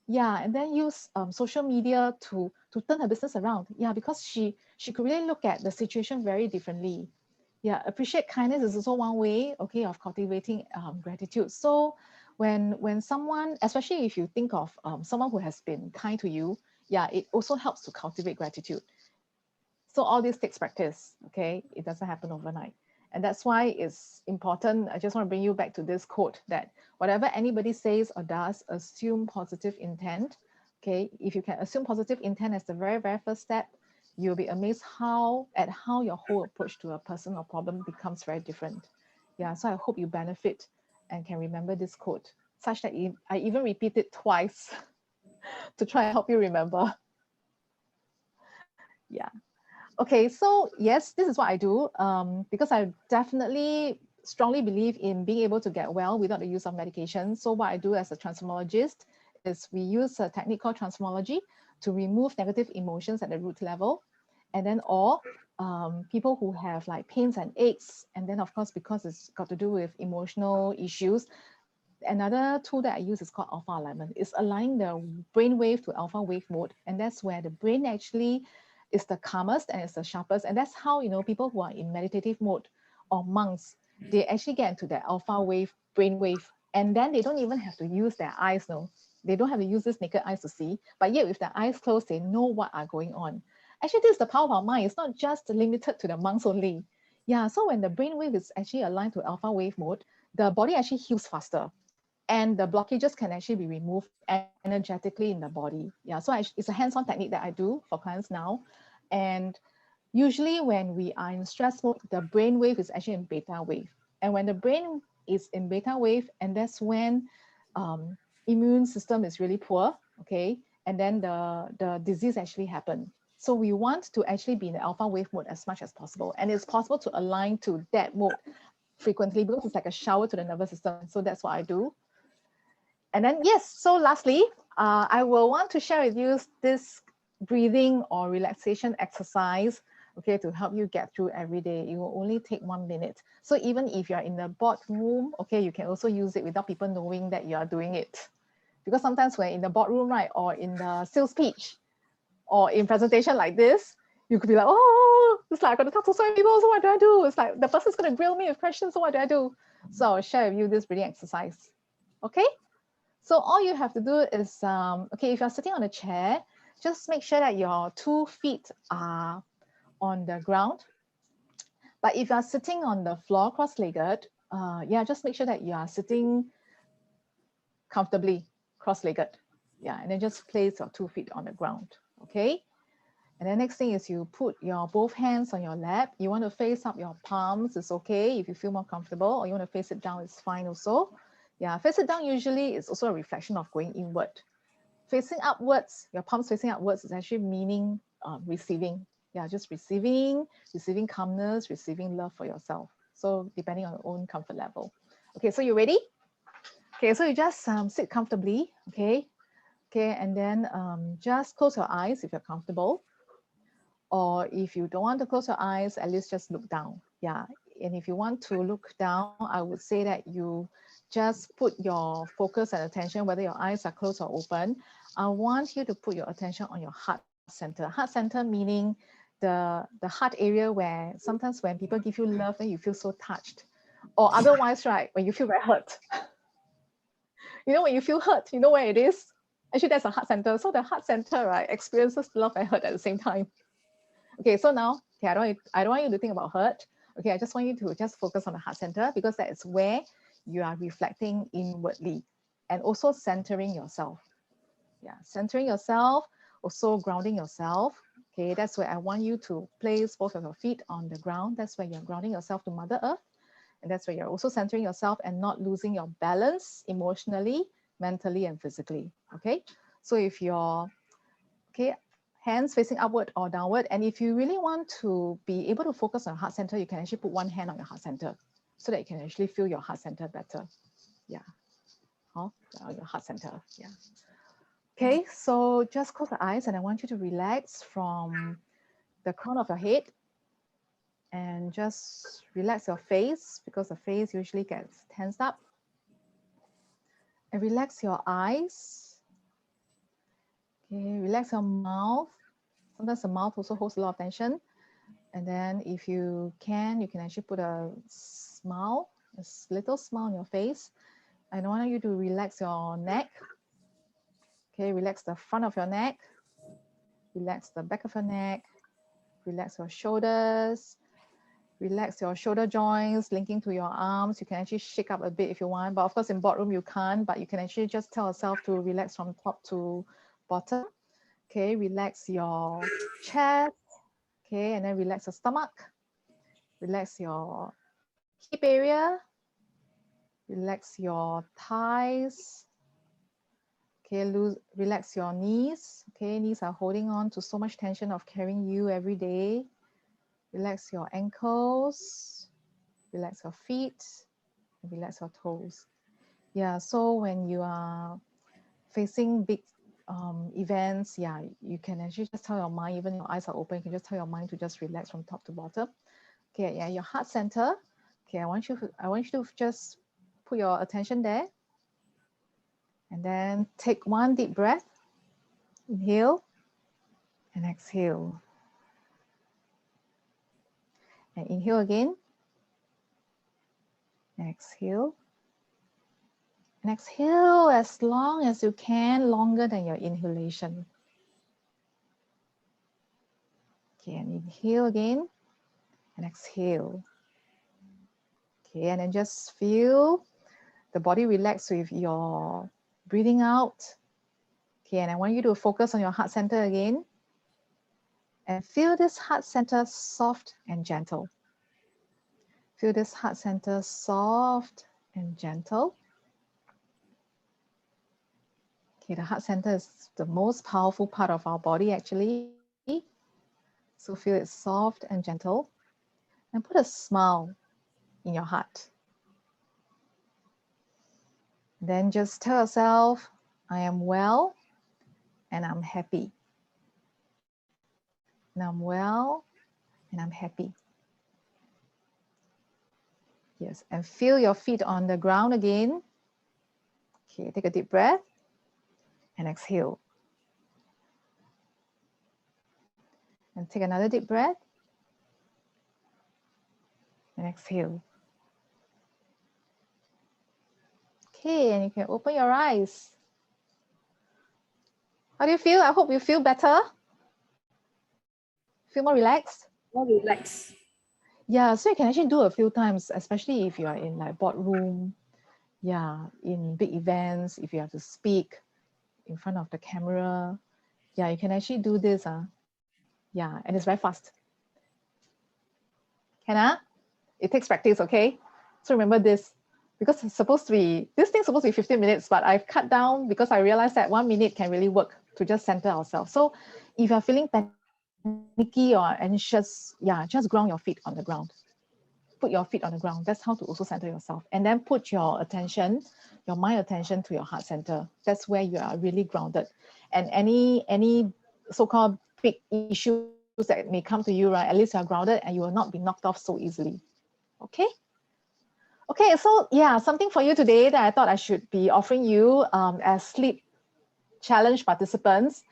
yeah, and then use social media to turn her business around. Yeah, because she could really look at the situation very differently. Yeah, appreciate kindness is also one way, okay, of cultivating gratitude. So when someone, especially if you think of someone who has been kind to you, yeah, it also helps to cultivate gratitude. So all this takes practice, okay? It doesn't happen overnight. And that's why it's important. I just want to bring you back to this quote that whatever anybody says or does, assume positive intent. Okay, if you can assume positive intent as the very, very first step, you'll be amazed how your whole approach to a person or problem becomes very different. Yeah, so I hope you benefit and can remember this quote, such that I even repeat it twice to try and help you remember. Yeah. Okay, so yes, this is what I do because I definitely strongly believe in being able to get well without the use of medication. So what I do as a transformologist is we use a technique called transformology to remove negative emotions at the root level. And then or people who have like pains and aches. And then of course, because it's got to do with emotional issues, another tool that I use is called alpha alignment. It's aligning the brain wave to alpha wave mode. And that's where the brain actually is the calmest and it's the sharpest. And that's how, you know, people who are in meditative mode or monks, they actually get into the alpha wave, brain wave. And then they don't even have to use their eyes, no. They don't have to use this naked eyes to see, but yet with their eyes closed, they know what are going on. Actually, this is the power of our mind. It's not just limited to the monks only. Yeah, so when the brainwave is actually aligned to alpha wave mode, the body actually heals faster, and the blockages can actually be removed energetically in the body. Yeah, so it's a hands-on technique that I do for clients now. And usually when we are in stress mode, the brain wave is actually in beta wave. And when the brain is in beta wave, and that's when immune system is really poor, okay? And then the disease actually happen. So we want to actually be in the alpha wave mode as much as possible. And it's possible to align to that mode frequently because it's like a shower to the nervous system. So that's what I do. And then, yes, so lastly, I will want to share with you this breathing or relaxation exercise, okay, to help you get through every day. It will only take 1 minute. So even if you're in the boardroom, okay, you can also use it without people knowing that you are doing it. Because sometimes when in the boardroom, right, or in the sales pitch, or in presentation like this, you could be like, oh, it's like I'm going to talk to so many people, so what do I do? It's like the person's going to grill me with questions, so what do I do? So I'll share with you this breathing exercise, okay? So all you have to do is, okay, if you're sitting on a chair, just make sure that your 2 feet are on the ground. But if you're sitting on the floor cross-legged, yeah, just make sure that you are sitting comfortably cross-legged. Yeah, and then just place your 2 feet on the ground, okay? And then next thing is you put your both hands on your lap. You want to face up your palms, it's okay if you feel more comfortable, or you want to face it down, it's fine also. Yeah, face it down usually is also a reflection of going inward. Facing upwards, your palms facing upwards is actually meaning receiving. Yeah, just receiving calmness, receiving love for yourself. So depending on your own comfort level. Okay, so you ready? Okay, so you just sit comfortably, okay? Okay, and then just close your eyes if you're comfortable. Or if you don't want to close your eyes, at least just look down. Yeah, and if you want to look down, I would say that you just put your focus and attention, whether your eyes are closed or open. I want you to put your attention on your heart center. Heart center meaning the heart area where sometimes when people give you love, then you feel so touched. Or otherwise, right, when you feel very hurt. You know, when you feel hurt, you know where it is? Actually, that's a heart center. So the heart center, right, experiences love and hurt at the same time. Okay, so now, okay, I don't want you to think about hurt. Okay, I just want you to just focus on the heart center because that is where you are reflecting inwardly and also centering yourself. Yeah, centering yourself, also grounding yourself. Okay, that's where I want you to place both of your feet on the ground. That's where you're grounding yourself to Mother Earth. And that's where you're also centering yourself and not losing your balance emotionally, mentally, and physically. Okay, so if you're, okay, hands facing upward or downward. And if you really want to be able to focus on heart center, you can actually put one hand on your heart center so that you can actually feel your heart center better. Yeah. Oh, your heart center. Yeah. Okay, so just close the eyes and I want you to relax from the crown of your head and just relax your face because the face usually gets tensed up. And relax your eyes. Okay, relax your mouth. Sometimes the mouth also holds a lot of tension. And then if you can actually put a smile, a little smile on your face. I want you to relax your neck. Okay, relax the front of your neck. Relax the back of your neck. Relax your shoulders. Relax your shoulder joints linking to your arms. You can actually shake up a bit if you want, but of course in boardroom you can't, but you can actually just tell yourself to relax from top to bottom. Okay, relax your chest. Okay, and then relax your stomach. Relax your hip area. Relax your thighs. Okay, relax your knees. Okay, knees are holding on to so much tension of carrying you every day. Relax your ankles. Relax your feet. Relax your toes. Yeah, so when you are facing big events, yeah, you can actually just tell your mind, even your eyes are open, you can just tell your mind to just relax from top to bottom. Okay, yeah, your heart center. Okay, I want you to just put your attention there. And then take one deep breath. Inhale and exhale. And inhale again. And exhale. And exhale as long as you can, longer than your inhalation. Okay, and inhale again and exhale. Okay, and then just feel the body relax with your breathing out. Okay, and I want you to focus on your heart center again. And feel this heart center soft and gentle. Feel this heart center soft and gentle. Okay, the heart center is the most powerful part of our body actually. So feel it soft and gentle. And put a smile in your heart. Then just tell yourself, I am well and I'm happy. And I'm well and I'm happy. Yes, and feel your feet on the ground again. Okay, take a deep breath and exhale. And take another deep breath and exhale. Okay, and you can open your eyes. How do you feel? I hope you feel better. Feel more relaxed? More relaxed. Yeah, so you can actually do a few times, especially if you are in like boardroom, yeah, in big events, if you have to speak in front of the camera. Yeah, you can actually do this. Yeah, and it's very fast. Can It takes practice, okay? So remember this, because it's supposed to be, this thing's supposed to be 15 minutes, but I've cut down because I realized that 1 minute can really work to just center ourselves. So if you're feeling panicky or anxious, yeah, just ground your feet on the ground. Put your feet on the ground. That's how to also center yourself. And then put your attention, your mind attention to your heart center. That's where you are really grounded. And any so-called big issues that may come to you, right, at least you're grounded and you will not be knocked off so easily. Okay? Okay, so yeah, something for you today that I thought I should be offering you as sleep challenge participants.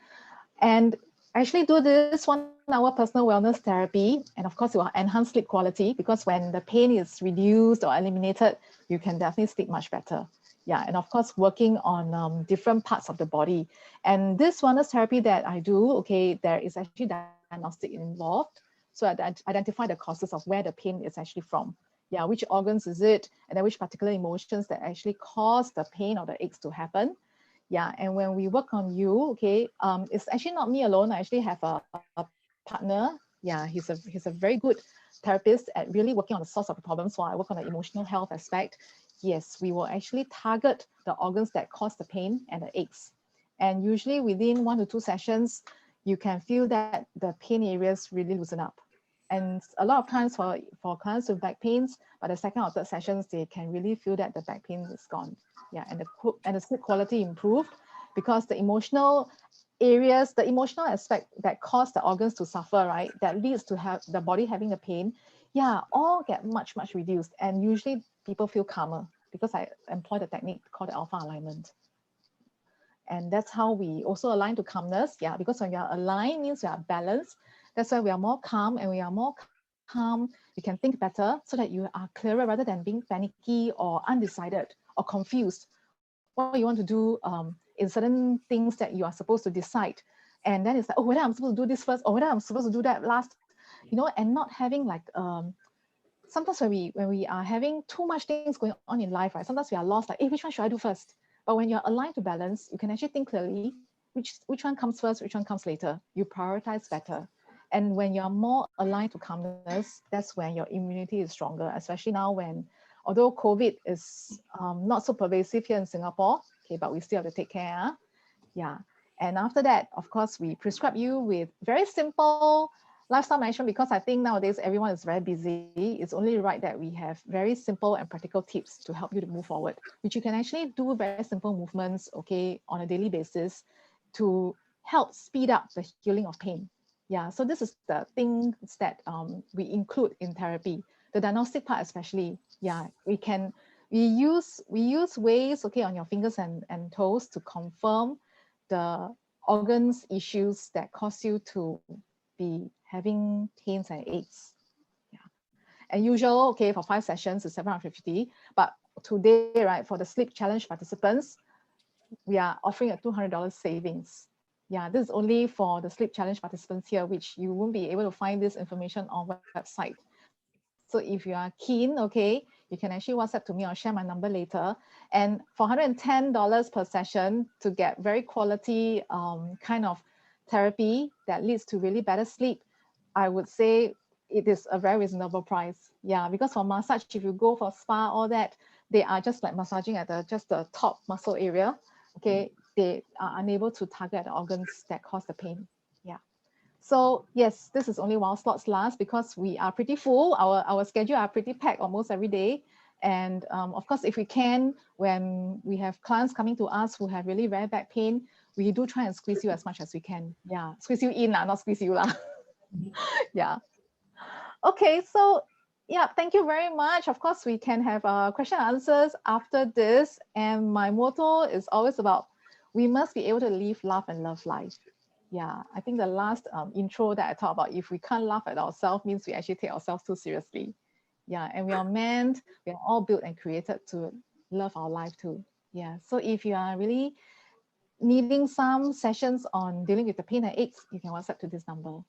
And actually do this 1 hour personal wellness therapy. And of course, it will enhance sleep quality, because when the pain is reduced or eliminated, you can definitely sleep much better. Yeah, and of course, working on different parts of the body. And this wellness therapy that I do, okay, there is actually diagnostic involved. So I identify the causes of where the pain is actually from. Yeah, which organs is it, and then which particular emotions that actually cause the pain or the aches to happen. Yeah, and when we work on you, okay, it's actually not me alone. I actually have a partner. Yeah, he's a very good therapist at really working on the source of the problems, while I work on the emotional health aspect. Yes, we will actually target the organs that cause the pain and the aches. And usually within 1 to 2 sessions, you can feel that the pain areas really loosen up. And a lot of times for clients with back pains, by the second or third sessions, they can really feel that the back pain is gone. Yeah, and the sleep quality improved, because the emotional areas, the emotional aspect that cause the organs to suffer, right, that leads to have the body having the pain, yeah, all get much reduced. And usually people feel calmer, because I employ the technique called the alpha alignment. And that's how we also align to calmness. Yeah, because when we are aligned means we are balanced. That's why we are more calm, and we are more calm, you can think better, so that you are clearer rather than being panicky or undecided or confused what you want to do in certain things that you are supposed to decide. And then it's like, oh, whether I'm supposed to do this first or whether I'm supposed to do that last, and not having like sometimes when we are having too much things going on in life, right, sometimes we are lost, like, hey, which one should I do first? But when you're aligned to balance, you can actually think clearly, which one comes first, which one comes later. You prioritize better. And when you're more aligned to calmness, that's when your immunity is stronger, especially now when, although COVID is not so pervasive here in Singapore, okay, but we still have to take care. Yeah. And after that, of course, we prescribe you with very simple lifestyle management, because I think nowadays everyone is very busy. It's only right that we have very simple and practical tips to help you to move forward, which you can actually do very simple movements, okay, on a daily basis to help speed up the healing of pain. Yeah, so this is the things that we include in therapy. The diagnostic part especially, yeah, we use ways, okay, on your fingers and toes to confirm the organs issues that cause you to be having pains and aches. Yeah. And usual, okay, for 5 sessions is 750, but today, right, for the sleep challenge participants, we are offering a $200 savings. Yeah, this is only for the sleep challenge participants here, which you won't be able to find this information on website. So if you are keen, okay, you can actually WhatsApp to me or share my number later. And for $110 per session to get very quality kind of therapy that leads to really better sleep, I would say it is a very reasonable price. Yeah, because for massage, if you go for spa, all that, they are just like massaging at just the top muscle area. Okay, they are unable to target the organs that cause the pain. Yeah. So yes, this is only while slots last because we are pretty full. Our schedule are pretty packed almost every day. And of course, if we can, when we have clients coming to us who have really very bad pain, we do try and squeeze you as much as we can. Yeah, squeeze you in, not squeeze you. Yeah. Okay, so yeah, thank you very much. Of course, we can have question and answers after this. And my motto is always about, we must be able to live, laugh, and love life. Yeah, I think the last intro that I talked about, if we can't laugh at ourselves, means we actually take ourselves too seriously. Yeah, and we are meant, we are all built and created to love our life too. Yeah, so if you are really needing some sessions on dealing with the pain and aches, you can WhatsApp to this number.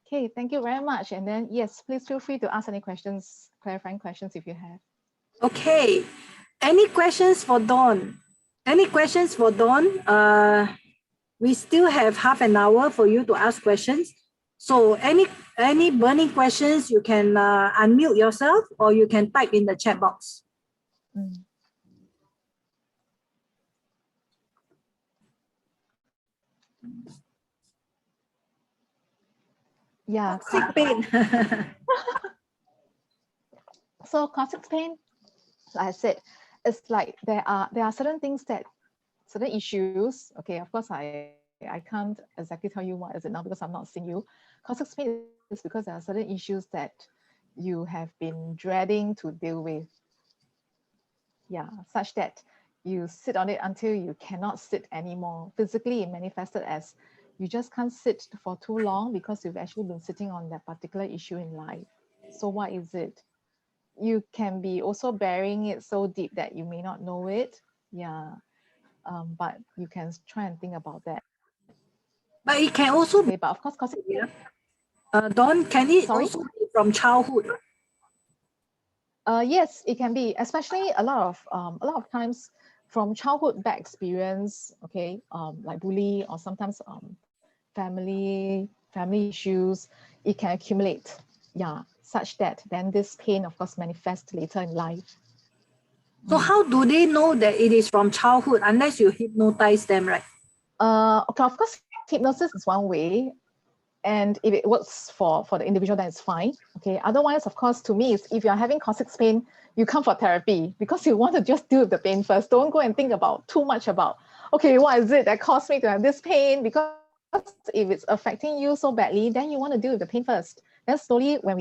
Okay, thank you very much. And then, yes, please feel free to ask any questions, clarifying questions if you have. Okay. Any questions for Dawn? Any questions for Dawn? We still have half an hour for you to ask questions. So any burning questions, you can unmute yourself or you can type in the chat box. Yeah, Sick pain. so chronic pain, like I said, it's like there are certain things that, certain issues. Okay, of course I can't exactly tell you what is it now because I'm not seeing you. Chronic pain is because there are certain issues that you have been dreading to deal with. Yeah, such that you sit on it until you cannot sit anymore. Physically, it manifested as you just can't sit for too long because you've actually been sitting on that particular issue in life. So what is it? You can be also burying it so deep that you may not know it. Yeah, but you can try and think about that. But it can also Okay, be, but of course, yeah. Dawn, can it sorry? also be from childhood? Yes, it can be, especially a lot of times from childhood bad experience. Okay, like bully or sometimes family issues. It can accumulate. Yeah, such that then this pain, of course, manifests later in life. So how do they know that it is from childhood unless you hypnotize them, right? Okay, of course, hypnosis is one way. And if it works for the individual, then it's fine. Okay. Otherwise, of course, to me, is if you're having chronic pain, you come for therapy because you want to just deal with the pain first. Don't go and think about too much about, okay, what is it that caused me to have this pain? Because if it's affecting you so badly, then you want to deal with the pain first. Then slowly, when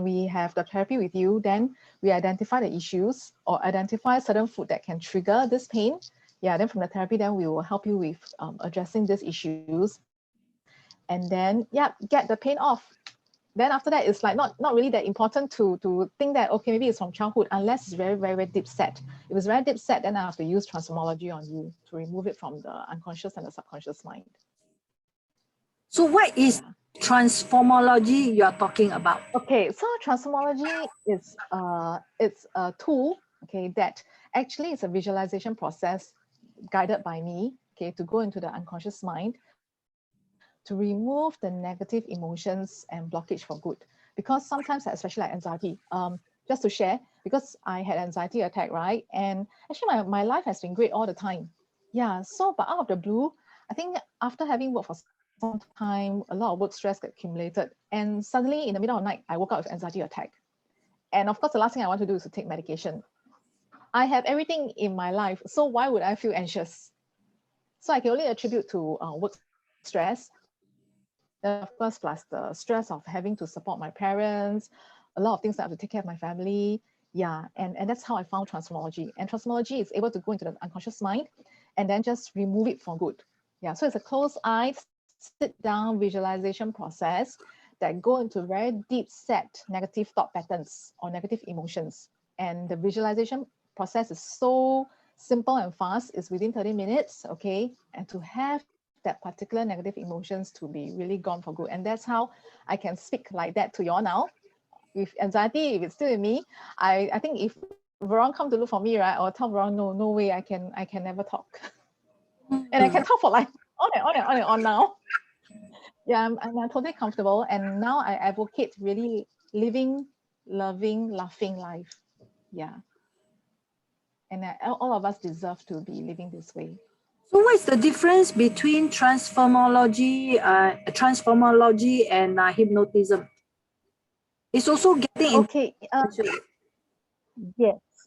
we have the therapy with you, then we identify the issues or identify certain food that can trigger this pain. Yeah, then from the therapy, then we will help you with addressing these issues. And then, yeah, get the pain off. Then after that, it's like not really that important to think that, okay, maybe it's from childhood, unless it's very, very, very deep set. If it's very deep set, then I have to use transformology on you to remove it from the unconscious and the subconscious mind. So what is transformology you are talking about? Okay, so transformology is it's a tool, okay, that actually is a visualization process guided by me, okay, to go into the unconscious mind to remove the negative emotions and blockage for good. Because sometimes, especially like anxiety, just to share, because I had anxiety attack, right? And actually my life has been great all the time. Yeah, so but out of the blue, I think after having worked for some time, a lot of work stress got accumulated. And suddenly in the middle of the night, I woke up with anxiety attack. And of course, the last thing I want to do is to take medication. I have everything in my life, so why would I feel anxious? So I can only attribute to work stress. Of course, plus the stress of having to support my parents, a lot of things that I have to take care of my family. Yeah, and that's how I found transformology. And transformology is able to go into the unconscious mind and then just remove it for good. Yeah, so it's a closed-eyed, sit-down visualization process that go into very deep set negative thought patterns or negative emotions. And the visualization process is so simple and fast. It's within 30 minutes, okay? And to have that particular negative emotions to be really gone for good. And that's how I can speak like that to you all now. With anxiety, if it's still in me, I think if Veron come to look for me, right, or tell Veron, no way, I can never talk. And I can talk for like on and on and on and on now. Yeah, I'm totally comfortable. And now I advocate really living, loving, laughing life. Yeah. And all of us deserve to be living this way. So what is the difference between transformology and hypnotism? It's also getting okay.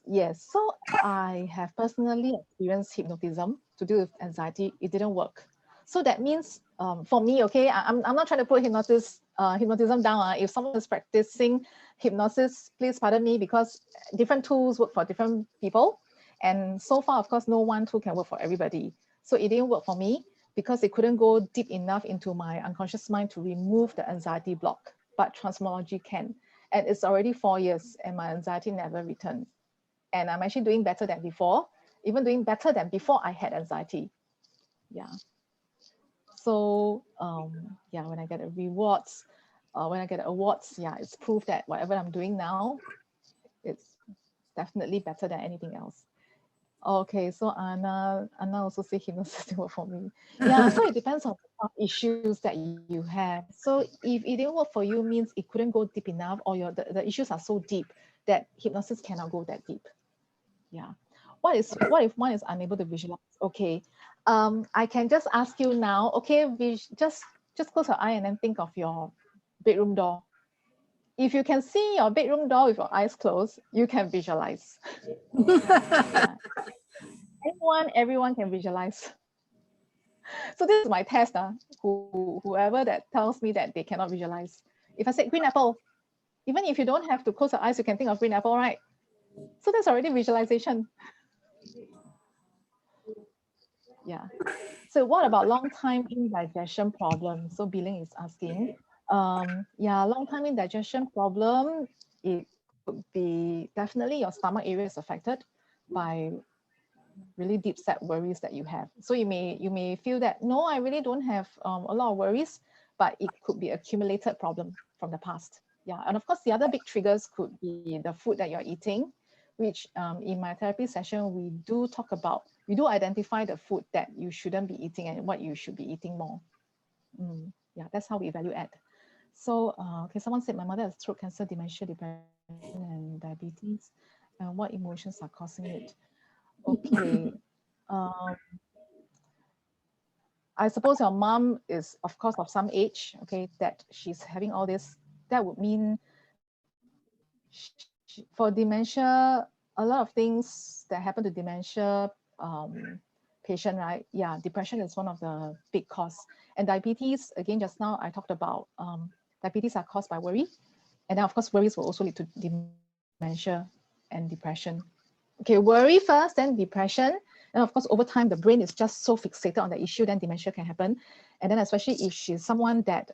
Yes. So I have personally experienced hypnotism to do with anxiety. It didn't work. So that means for me, okay, I'm not trying to put hypnotism down. If someone is practicing hypnosis, please pardon me, because different tools work for different people. And so far, of course, no one tool can work for everybody. So it didn't work for me because it couldn't go deep enough into my unconscious mind to remove the anxiety block. But Transformology can. And it's already 4 years and my anxiety never returned. And I'm actually doing better than before, even doing better than before I had anxiety. Yeah. So yeah, when I get rewards, when I get awards, yeah, it's proof that whatever I'm doing now, it's definitely better than anything else. Okay, so Anna also say hypnosis didn't work for me. Yeah, so it depends on the issues that you have. So if it didn't work for you, means it couldn't go deep enough, or the issues are so deep that hypnosis cannot go that deep. Yeah. What if one is unable to visualize? Okay. I can just ask you now, okay, just close your eye and then think of your bedroom door. If you can see your bedroom door with your eyes closed, you can visualize. Yeah. Everyone can visualize. So this is my test. Whoever that tells me that they cannot visualize. If I said green apple, even if you don't have to close your eyes, you can think of green apple, right? So that's already visualization. Yeah. So what about long-time indigestion problem? So Billing is asking. Yeah, long-time indigestion problem, it could be definitely your stomach area is affected by really deep set worries that you have. So you may feel that, no, I really don't have a lot of worries, but it could be accumulated problem from the past. Yeah, and of course, the other big triggers could be the food that you're eating, which in my therapy session, we do identify the food that you shouldn't be eating and what you should be eating more. Yeah, that's how we value add. So, okay, someone said my mother has throat cancer, dementia, depression, and diabetes. And what emotions are causing it? Okay. I suppose your mom is, of course, of some age, okay, that she's having all this. That would mean for dementia, a lot of things that happen to dementia patient, right? Yeah, depression is one of the big cause. And diabetes, again, just now I talked about diabetes are caused by worry. And then, of course, worries will also lead to dementia and depression. Okay, worry first, then depression. And of course, over time, the brain is just so fixated on the issue, then dementia can happen. And then especially if she's someone that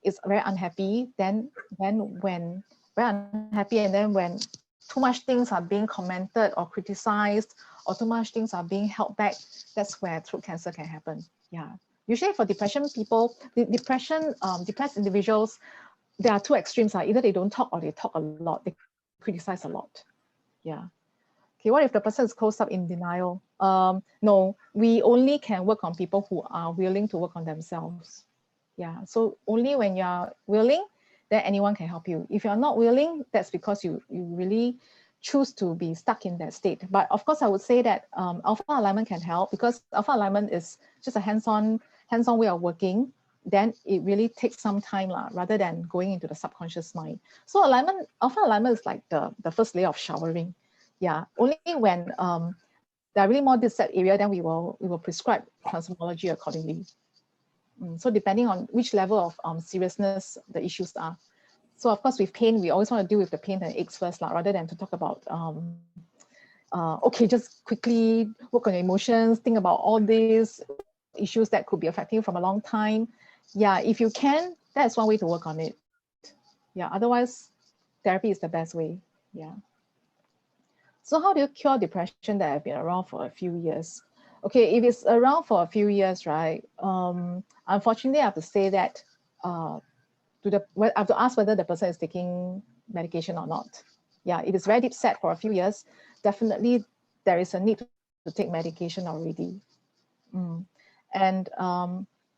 is very unhappy, then when very unhappy, and then when too much things are being commented or criticized, or too much things are being held back, that's where throat cancer can happen. Yeah. Usually for depression people, depressed individuals, there are two extremes. Either they don't talk or they talk a lot. They criticize a lot. Yeah. Okay, what if the person is closed up in denial? No, we only can work on people who are willing to work on themselves. Yeah, so only when you're willing, then anyone can help you. If you're not willing, that's because you really choose to be stuck in that state. But of course, I would say that alpha alignment can help, because alpha alignment is just a hands-on way of working. Then it really takes some time rather than going into the subconscious mind. So alpha alignment is like the first layer of showering. Yeah, only when there are really more this set area, then we will prescribe transformology accordingly. So depending on which level of seriousness the issues are. So of course, with pain, we always want to deal with the pain and aches first, rather than to talk about okay, just quickly work on your emotions, think about all these issues that could be affecting you from a long time. Yeah, if you can, that's one way to work on it. Yeah, otherwise, therapy is the best way. Yeah. So how do you cure depression that have been around for a few years? Okay, if it's around for a few years, right? Unfortunately, I have to say that I have to ask whether the person is taking medication or not. Yeah, if it's very deep set for a few years, definitely there is a need to take medication already. And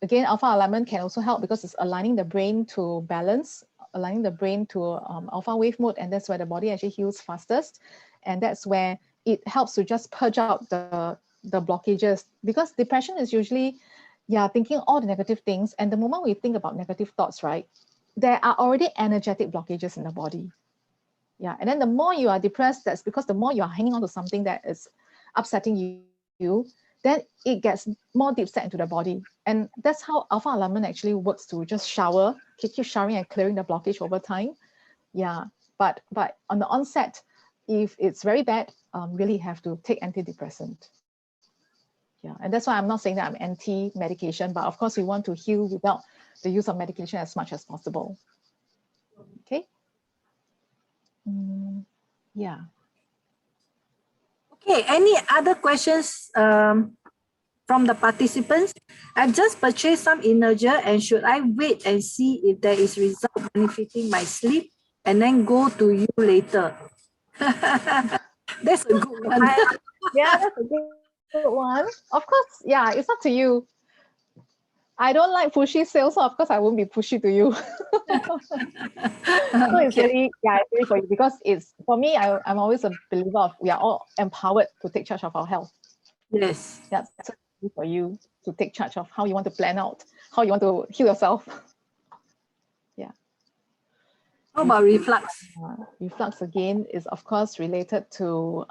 again, alpha alignment can also help because it's aligning the brain to balance, aligning the brain to alpha wave mode, and that's where the body actually heals fastest. And that's where it helps to just purge out the blockages, because depression is usually, yeah, thinking all the negative things. And the moment we think about negative thoughts, right, there are already energetic blockages in the body. Yeah, and then the more you are depressed, that's because the more you are hanging on to something that is upsetting you, then it gets more deep set into the body. And that's how alpha alignment actually works, to just shower, keep showering and clearing the blockage over time. Yeah, but on the onset, if it's very bad, really have to take antidepressant. Yeah, and that's why I'm not saying that I'm anti-medication, but of course we want to heal without the use of medication as much as possible. Okay. Yeah. Okay, any other questions from the participants? I've just purchased some Energia, and should I wait and see if there is result benefiting my sleep and then go to you later? That's a good one. Yeah, that's a good one. Of course, yeah, it's up to you. I don't like pushy sales, so of course I won't be pushy to you. So it's really, yeah, it's really for you, because it's, for me, I'm always a believer of we are all empowered to take charge of our health. Yes. That's for you to take charge of how you want to plan out, how you want to heal yourself. Yeah. How about reflux? Reflux again is of course related to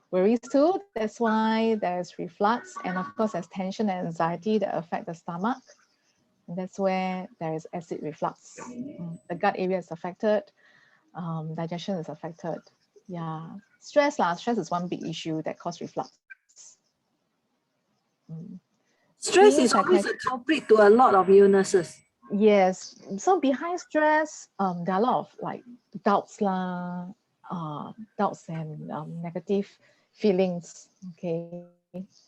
worries too. That's why there's reflux, and of course there's tension and anxiety that affect the stomach. And that's where there is acid reflux. The gut area is affected, digestion is affected. Yeah, stress is one big issue that causes reflux. Stress is always a culprit to a lot of illnesses. Yes. So behind stress, there are a lot of like doubts and negative feelings. Okay.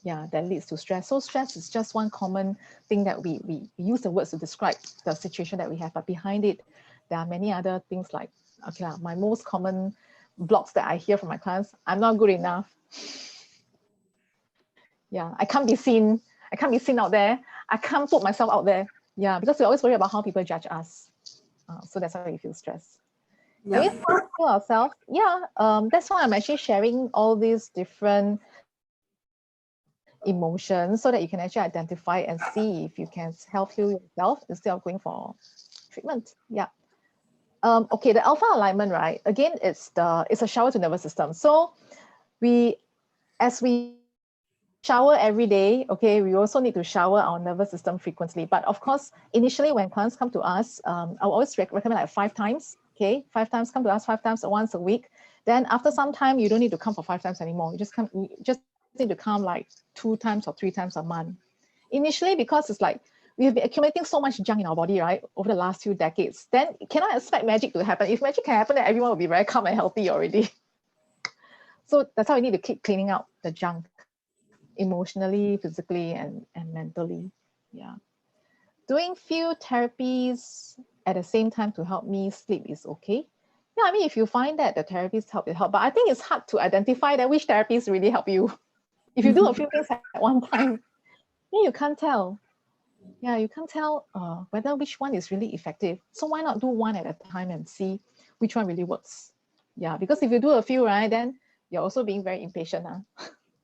Yeah, that leads to stress. So stress is just one common thing that we use the words to describe the situation that we have, but behind it, there are many other things like, okay, my most common blocks that I hear from my clients: I'm not good enough. Yeah, I can't be seen. I can't be seen out there. I can't put myself out there. Yeah, because we always worry about how people judge us. So that's why we feel stressed. Yeah. Can we feel ourselves? Yeah, that's why I'm actually sharing all these different emotions so that you can actually identify and see if you can help heal yourself instead of going for treatment. Yeah. Okay, the alpha alignment, right? Again, it's a shower to nervous system. So as we shower every day, okay, we also need to shower our nervous system frequently. But of course, initially when clients come to us, I'll always recommend like 5 times, okay? 5 times, come to us 5 times, once a week. Then after some time, you don't need to come for 5 times anymore. You just need to come like 2 times or 3 times a month. Initially, because it's like, we've been accumulating so much junk in our body, right, over the last few decades, then cannot expect magic to happen. If magic can happen, then everyone will be very calm and healthy already. So that's how we need to keep cleaning out the junk, emotionally, physically, and mentally. Yeah. Doing few therapies at the same time to help me sleep is okay. Yeah, I mean, if you find that the therapies help, it help. But I think it's hard to identify that which therapies really help you. If you do a few things at one time, then you can't tell. Yeah, you can't tell whether which one is really effective. So why not do one at a time and see which one really works? Yeah, because if you do a few, right, then you're also being very impatient.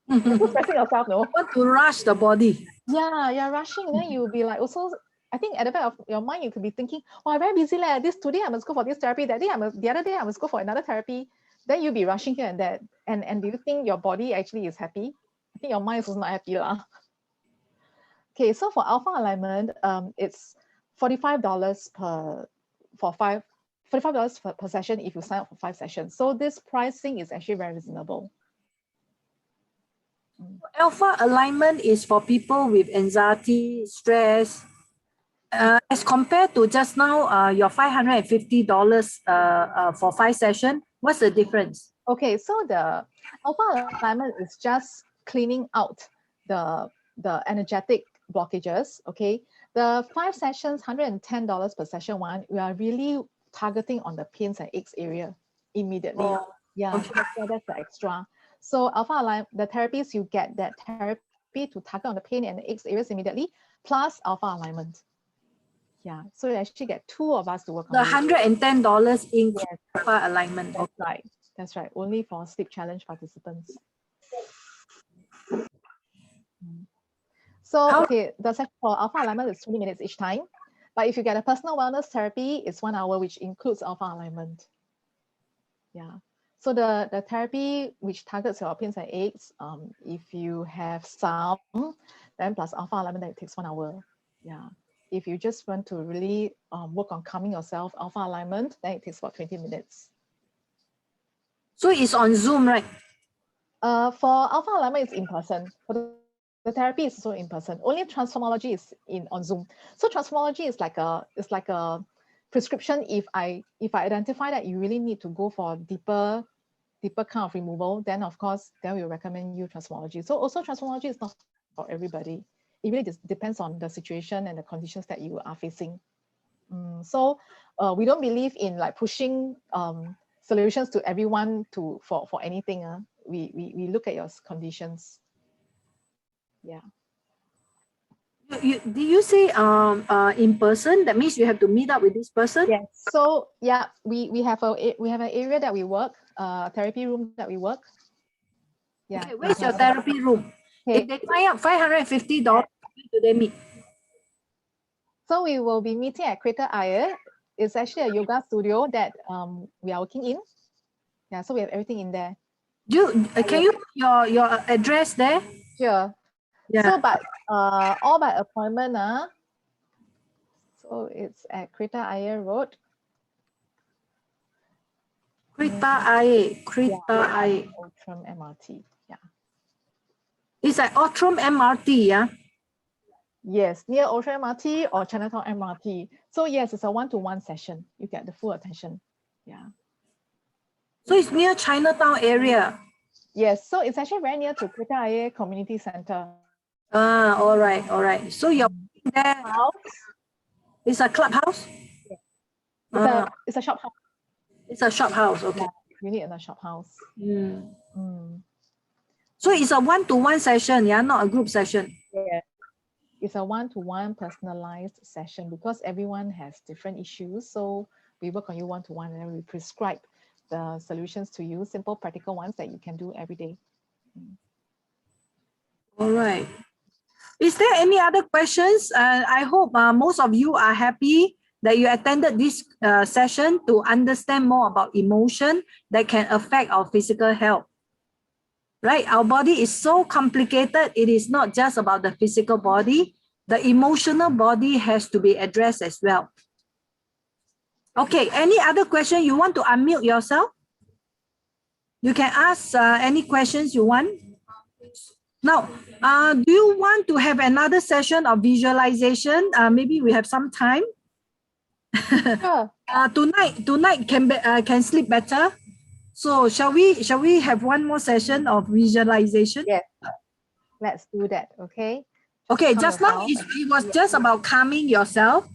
You're too stressing yourself, no? Want to rush the body. Yeah, you're rushing. Then you'll be like, also, I think at the back of your mind, you could be thinking, oh, I'm very busy. Today I must go for this therapy. The other day I must go for another therapy. Then you'll be rushing here and there. And do you think your body actually is happy? I think your mind is also not happy. Okay, so for alpha alignment, it's $45 per session if you sign up for 5 sessions. So this pricing is actually very reasonable. Alpha alignment is for people with anxiety, stress. As compared to just now, your $550 for 5 sessions, what's the difference? Okay, so the alpha alignment is just cleaning out the energetic blockages. Okay, the 5 sessions, $110 per session one, we are really targeting on the pains and aches area immediately. Oh, Yeah, okay. so that's the extra. So alpha alignment, the therapies, you get that therapy to target on the pain and the aches areas immediately, plus alpha alignment. Yeah, so you actually get 2 of us to work The on this. $110 includes Yes, alpha alignment. that's right. That's right. Only for sleep challenge participants. So, okay, the session for alpha alignment is 20 minutes each time. But if you get a personal wellness therapy, it's 1 hour, which includes alpha alignment. Yeah. So the therapy which targets your pains and aches, if you have some, then plus alpha alignment, then it takes 1 hour. Yeah. If you just want to really work on calming yourself, alpha alignment, then it takes about 20 minutes. So it's on Zoom, right? For alpha alignment, it's in person. For the therapy is also in person. Only transformology is on Zoom. So transformology is like a prescription. If I identify that you really need to go for deeper kind of removal, then of course, then we'll recommend you transformology. So also transformology is not for everybody. It really just depends on the situation and the conditions that you are facing. So we don't believe in like pushing solutions to everyone for anything. We look at your conditions. Yeah. Did you say in person? That means you have to meet up with this person? Yes. So yeah, we have an area that we work, therapy room that we work. Yeah. Okay, where's your therapy room? Okay. If they sign up $550, where do they meet? So we will be meeting at Crater Ayer. It's actually a yoga studio that we are working in. Yeah, so we have everything in there. Can you put your address there? Sure. Yeah. So but all by appointment. So it's at Crater Ayer Road. Krita Aye. Outram MRT. Yeah. It's at Outram MRT, yeah? Yes, near Outram MRT or Chinatown MRT. So yes, it's a 1-to-1 session. You get the full attention. Yeah. So it's near Chinatown area. Yes, so it's actually very near to Crater Ayer Community Center. Ah, all right, all right. So you're there. House. It's a clubhouse? Yeah. It's a shop house. It's a shop house, okay. Yeah, you need a shop house. So it's a 1-to-1 session, yeah, not a group session. Yeah. It's a 1-to-1 personalized session because everyone has different issues. So we work on you 1-to-1 and then we prescribe the solutions to you, simple, practical ones that you can do every day. All right. Is there any other questions? I hope most of you are happy that you attended this session to understand more about emotion that can affect our physical health. Right? Our body is so complicated. It is not just about the physical body. The emotional body has to be addressed as well. Okay, any other question? You want to unmute yourself? You can ask any questions you want. Now, do you want to have another session of visualization? Maybe we have some time. Sure. Tonight can sleep better. So shall we have one more session of visualization? Yes. Let's do that. Okay. Okay, just now it was just about calming yourself,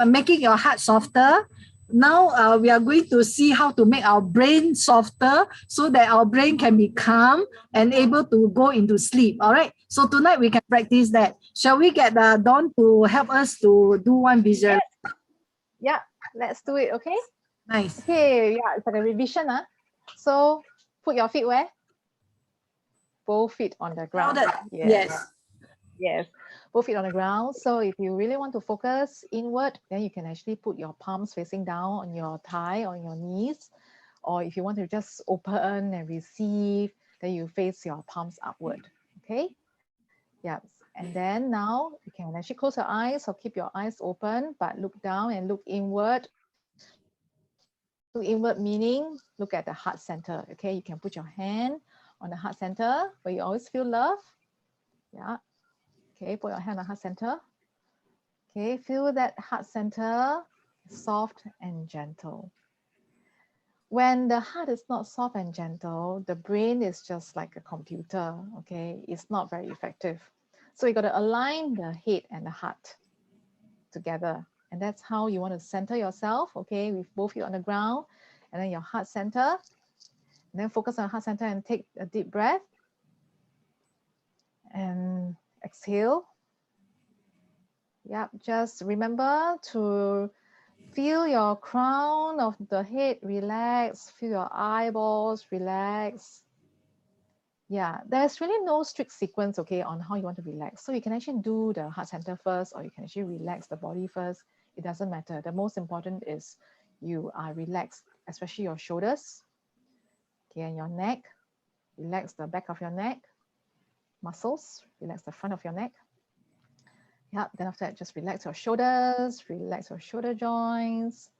making your heart softer. Now we are going to see how to make our brain softer so that our brain can be calm and able to go into sleep. All right. So tonight we can practice that. Shall we get Dawn to help us to do one visual? Yeah, let's do it. Okay. Nice. Okay. Yeah, it's like a revision. So put your feet where? Both feet on the ground. Yes. Yes, both feet on the ground. So if you really want to focus inward, then you can actually put your palms facing down on your thigh, on your knees. Or if you want to just open and receive, then you face your palms upward. Okay. Yeah. And then now you can actually close your eyes or keep your eyes open, but look down and look inward. Look inward meaning look at the heart center. Okay. You can put your hand on the heart center where you always feel love. Yeah. Okay, put your hand on the heart center. Okay, feel that heart center soft and gentle. when the heart is not soft and gentle, the brain is just like a computer, okay? It's not very effective. So you got to align the head and the heart together. And that's how you want to center yourself, okay? With both feet on the ground and then your heart center. And then focus on heart center and take a deep breath. And exhale. Yep, just remember to feel your crown of the head relax, feel your eyeballs relax. Yeah, there's really no strict sequence, okay, on how you want to relax. So you can actually do the heart center first, or you can actually relax the body first. It doesn't matter. The most important is you are relaxed, especially your shoulders, okay, and your neck. Relax the back of your neck, muscles, relax the front of your neck. Yeah, then after that, just relax your shoulders, relax your shoulder joints,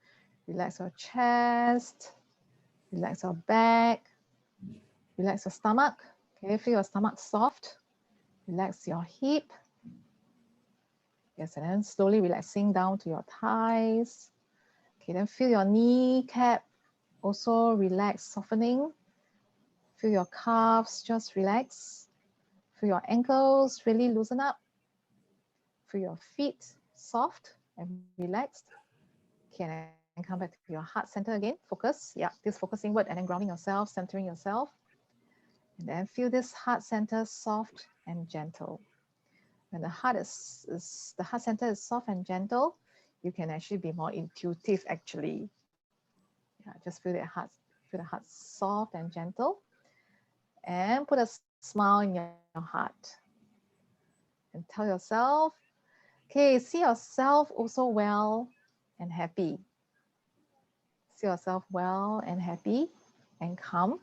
relax your chest, relax your back, relax your stomach. Okay, feel your stomach soft. Relax your hip. Yes, and then slowly relaxing down to your thighs. Okay, then feel your kneecap also relax, softening. Feel your calves just relax. Feel your ankles really loosen up. Feel your feet soft and relaxed. Okay, and come back to your heart center again. Focus. Yeah, this focus inward and then grounding yourself, centering yourself. And then feel this heart center soft and gentle. When the heart the heart center is soft and gentle, you can actually be more intuitive actually. Yeah, just feel the heart soft and gentle. And put a smile in your heart. And tell yourself, okay, see yourself also well and happy. See yourself well and happy and calm.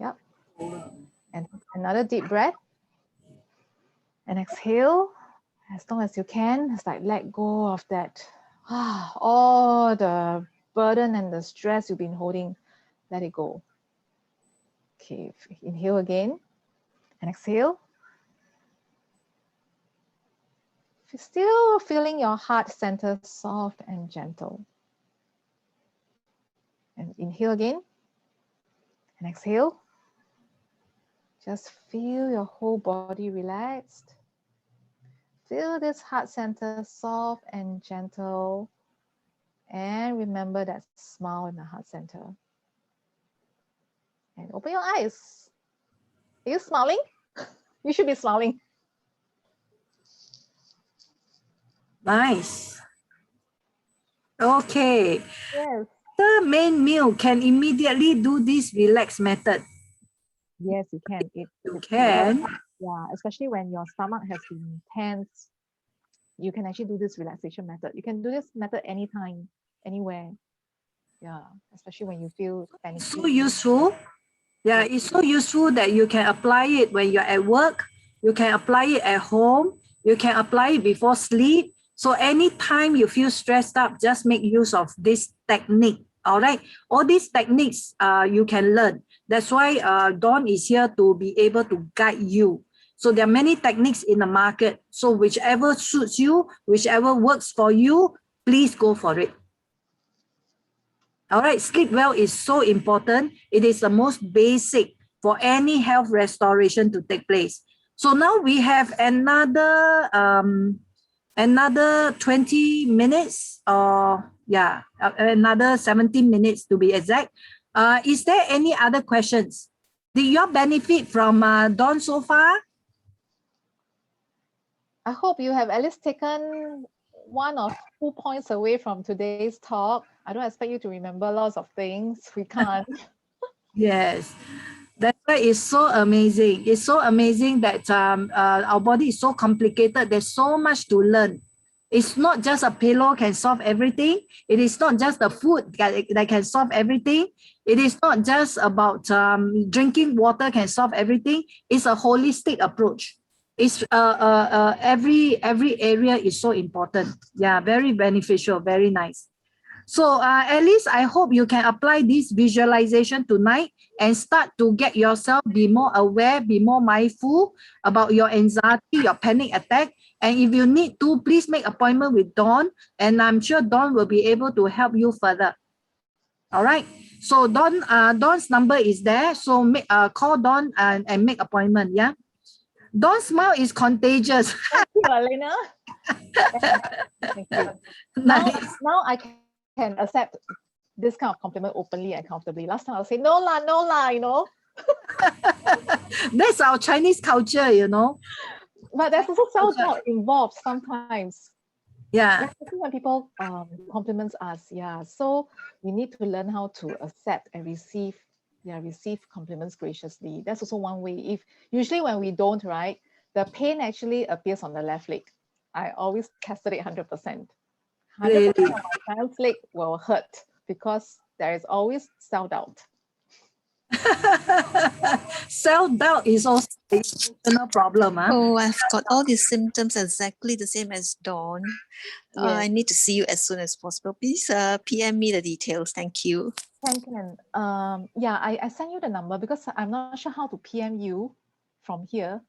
Yep. And another deep breath. And exhale as long as you can. It's like let go of that, all the burden and the stress you've been holding. Let it go. Okay, inhale again and exhale. Still feeling your heart center soft and gentle. And inhale again and exhale. Just feel your whole body relaxed. Feel this heart center soft and gentle. And remember that smile in the heart center. And open your eyes. Are you smiling? You should be smiling. Nice. Okay. Yes. The main meal can immediately do this relax method. Yes, you can. You can. Yeah, especially when your stomach has been tense, you can actually do this relaxation method. You can do this method anytime, anywhere. Yeah, especially when you feel panicky. So useful. Yeah, it's so useful that you can apply it when you're at work. You can apply it at home. You can apply it before sleep. So anytime you feel stressed up, just make use of this technique. All right. All these techniques you can learn. That's why Dawn is here to be able to guide you. So there are many techniques in the market. So whichever suits you, whichever works for you, please go for it. All right, sleep well is so important. It is the most basic for any health restoration to take place. So now we have another 20 minutes, or another 17 minutes to be exact. Is there any other questions? Did you benefit from Dawn so far? I hope you have at least taken 1 or 2 points away from today's talk. I don't expect you to remember lots of things. We can't. Yes. That's why it's so amazing. It's so amazing that our body is so complicated. There's so much to learn. It's not just a pillow can solve everything. It is not just the food that can solve everything. It is not just about drinking water can solve everything. It's a holistic approach. It's every area is so important. Yeah, very beneficial, very nice. So at least I hope you can apply this visualization tonight and start to get yourself be more aware, be more mindful about your anxiety, your panic attack. And if you need to, please make appointment with Dawn. And I'm sure Dawn will be able to help you further. All right. So Dawn's number is there. So call Dawn and make appointment. Yeah. Dawn's smile is contagious. Thank you, Elena. Thank you. Nice. Now I can accept this kind of compliment openly and comfortably. Last time I'll say, no la, you know. That's our Chinese culture, you know. But there's also self-doubt involved sometimes. Yeah. Especially when people compliments us. Yeah. So we need to learn how to accept and receive compliments graciously. That's also one way. Usually when we don't, right, the pain actually appears on the left leg. I always casted it 100%. 100% Really? of my child's leg will hurt because there is always self-doubt. Self-doubt is also an emotional problem. Huh? Oh, I've got all these symptoms exactly the same as Dawn. Yes. I need to see you as soon as possible. Please PM me the details. Thank you. Can. Yeah, I sent you the number because I'm not sure how to PM you from here.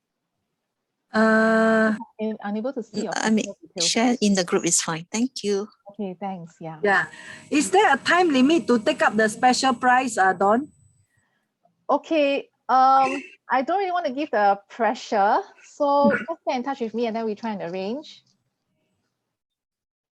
I'm unable to see your details. Share in the group is fine. Thank you. Okay, thanks. Yeah. Yeah. Is there a time limit to take up the special price, Dawn? Okay. I don't really want to give the pressure, so just get in touch with me and then we try and arrange.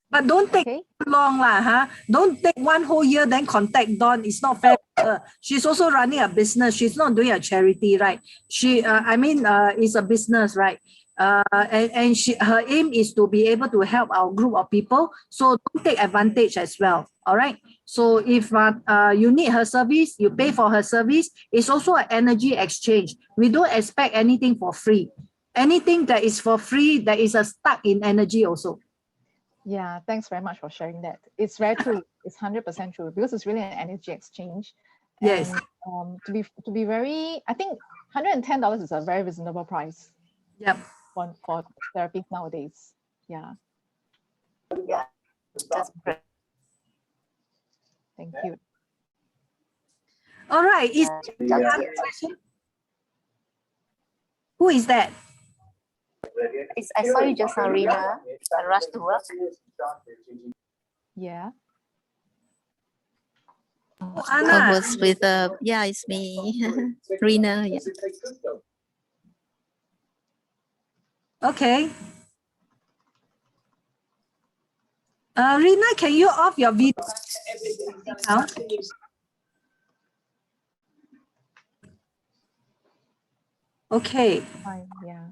But don't take too long, huh? Don't take one whole year, then contact Dawn. It's not fair for her. She's also running a business. She's not doing a charity, right? It's a business, right? And her aim is to be able to help our group of people. So don't take advantage as well. All right. So if you need her service, you pay for her service. It's also an energy exchange. We don't expect anything for free. Anything that is for free, that is a stuck in energy also. Yeah, thanks very much for sharing that. It's very true. It's 100% true because it's really an energy exchange. Yes. And to be very, I think $110 is a very reasonable price. Yep. For therapies nowadays. Yeah. Yeah. That's great. Thank you. All right. Who is that? I saw you just now, Rina. I rushed to work. Yeah. Anna. I was with yeah, it's me. Rina. Yeah. Okay. Rina, can you off your video? Okay. Fine, yeah.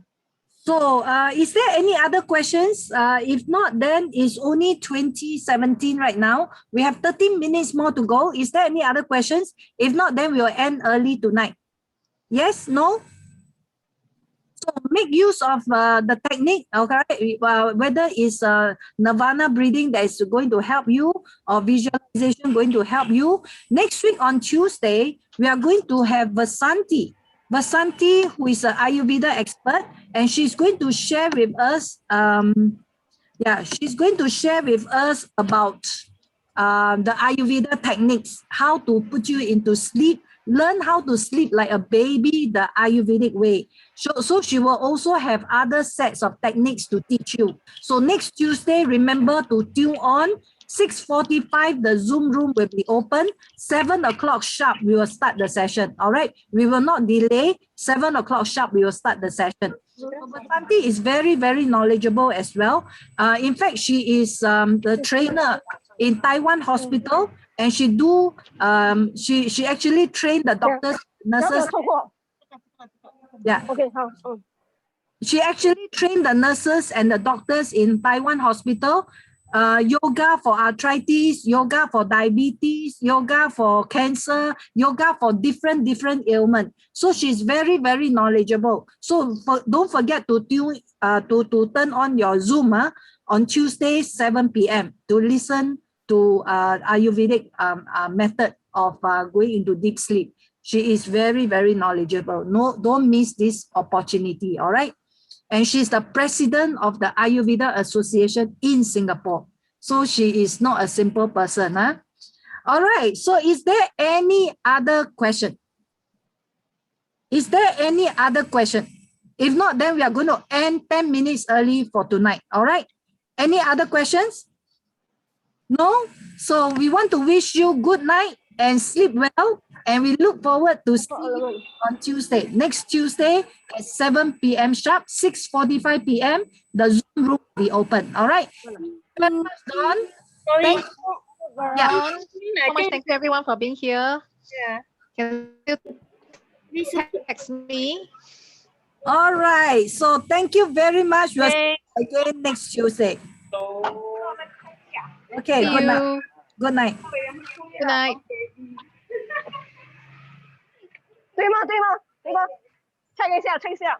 So is there any other questions? If not, then it's only 2017 right now. We have 13 minutes more to go. Is there any other questions? If not, then we'll end early tonight. Yes? No? So make use of the technique, okay? Whether it's nirvana breathing that is going to help you or visualization going to help you. Next week on Tuesday, we are going to have Vasanti. Vasanti, who is an Ayurveda expert, and she's going to share with us, she's going to share with us about the Ayurveda techniques, how to put you into sleep, learn how to sleep like a baby the Ayurvedic way. So she will also have other sets of techniques to teach you. So next Tuesday, remember to tune on. 6:45, the Zoom room will be open. 7 o'clock sharp, we will start the session. All right. We will not delay. 7 o'clock sharp, we will start the session. Vasanti is very, very knowledgeable as well. In fact, she is the trainer in Taiwan Hospital, and she actually trained the doctors, nurses. Yeah. Okay. She actually trained the nurses and the doctors in Taiwan Hospital. Yoga for arthritis, yoga for diabetes, yoga for cancer, yoga for different ailments. So she's very, very knowledgeable. So don't forget to to turn on your Zoom on Tuesday 7 p.m. to listen to Ayurvedic method of going into deep sleep. She is very, very knowledgeable. No, don't miss this opportunity. All right. And she's the president of the Ayurveda Association in Singapore. So she is not a simple person. Huh? All right. So is there any other question? Is there any other question? If not, then we are going to end 10 minutes early for tonight. All right. Any other questions? No? So we want to wish you good night. and sleep well. And we look forward to seeing you on Tuesday. Next Tuesday at 7 p.m. sharp, 6:45 p.m. The Zoom room will be open. All right. Very much, Dawn. Thank you. Yeah. Dawn, so much thank you everyone for being here. Yeah. Can you text me? All right. So thank you very much. We'll see you again next Tuesday. Okay. See Good night. you. Good night. Good night. 对吗？check 一下。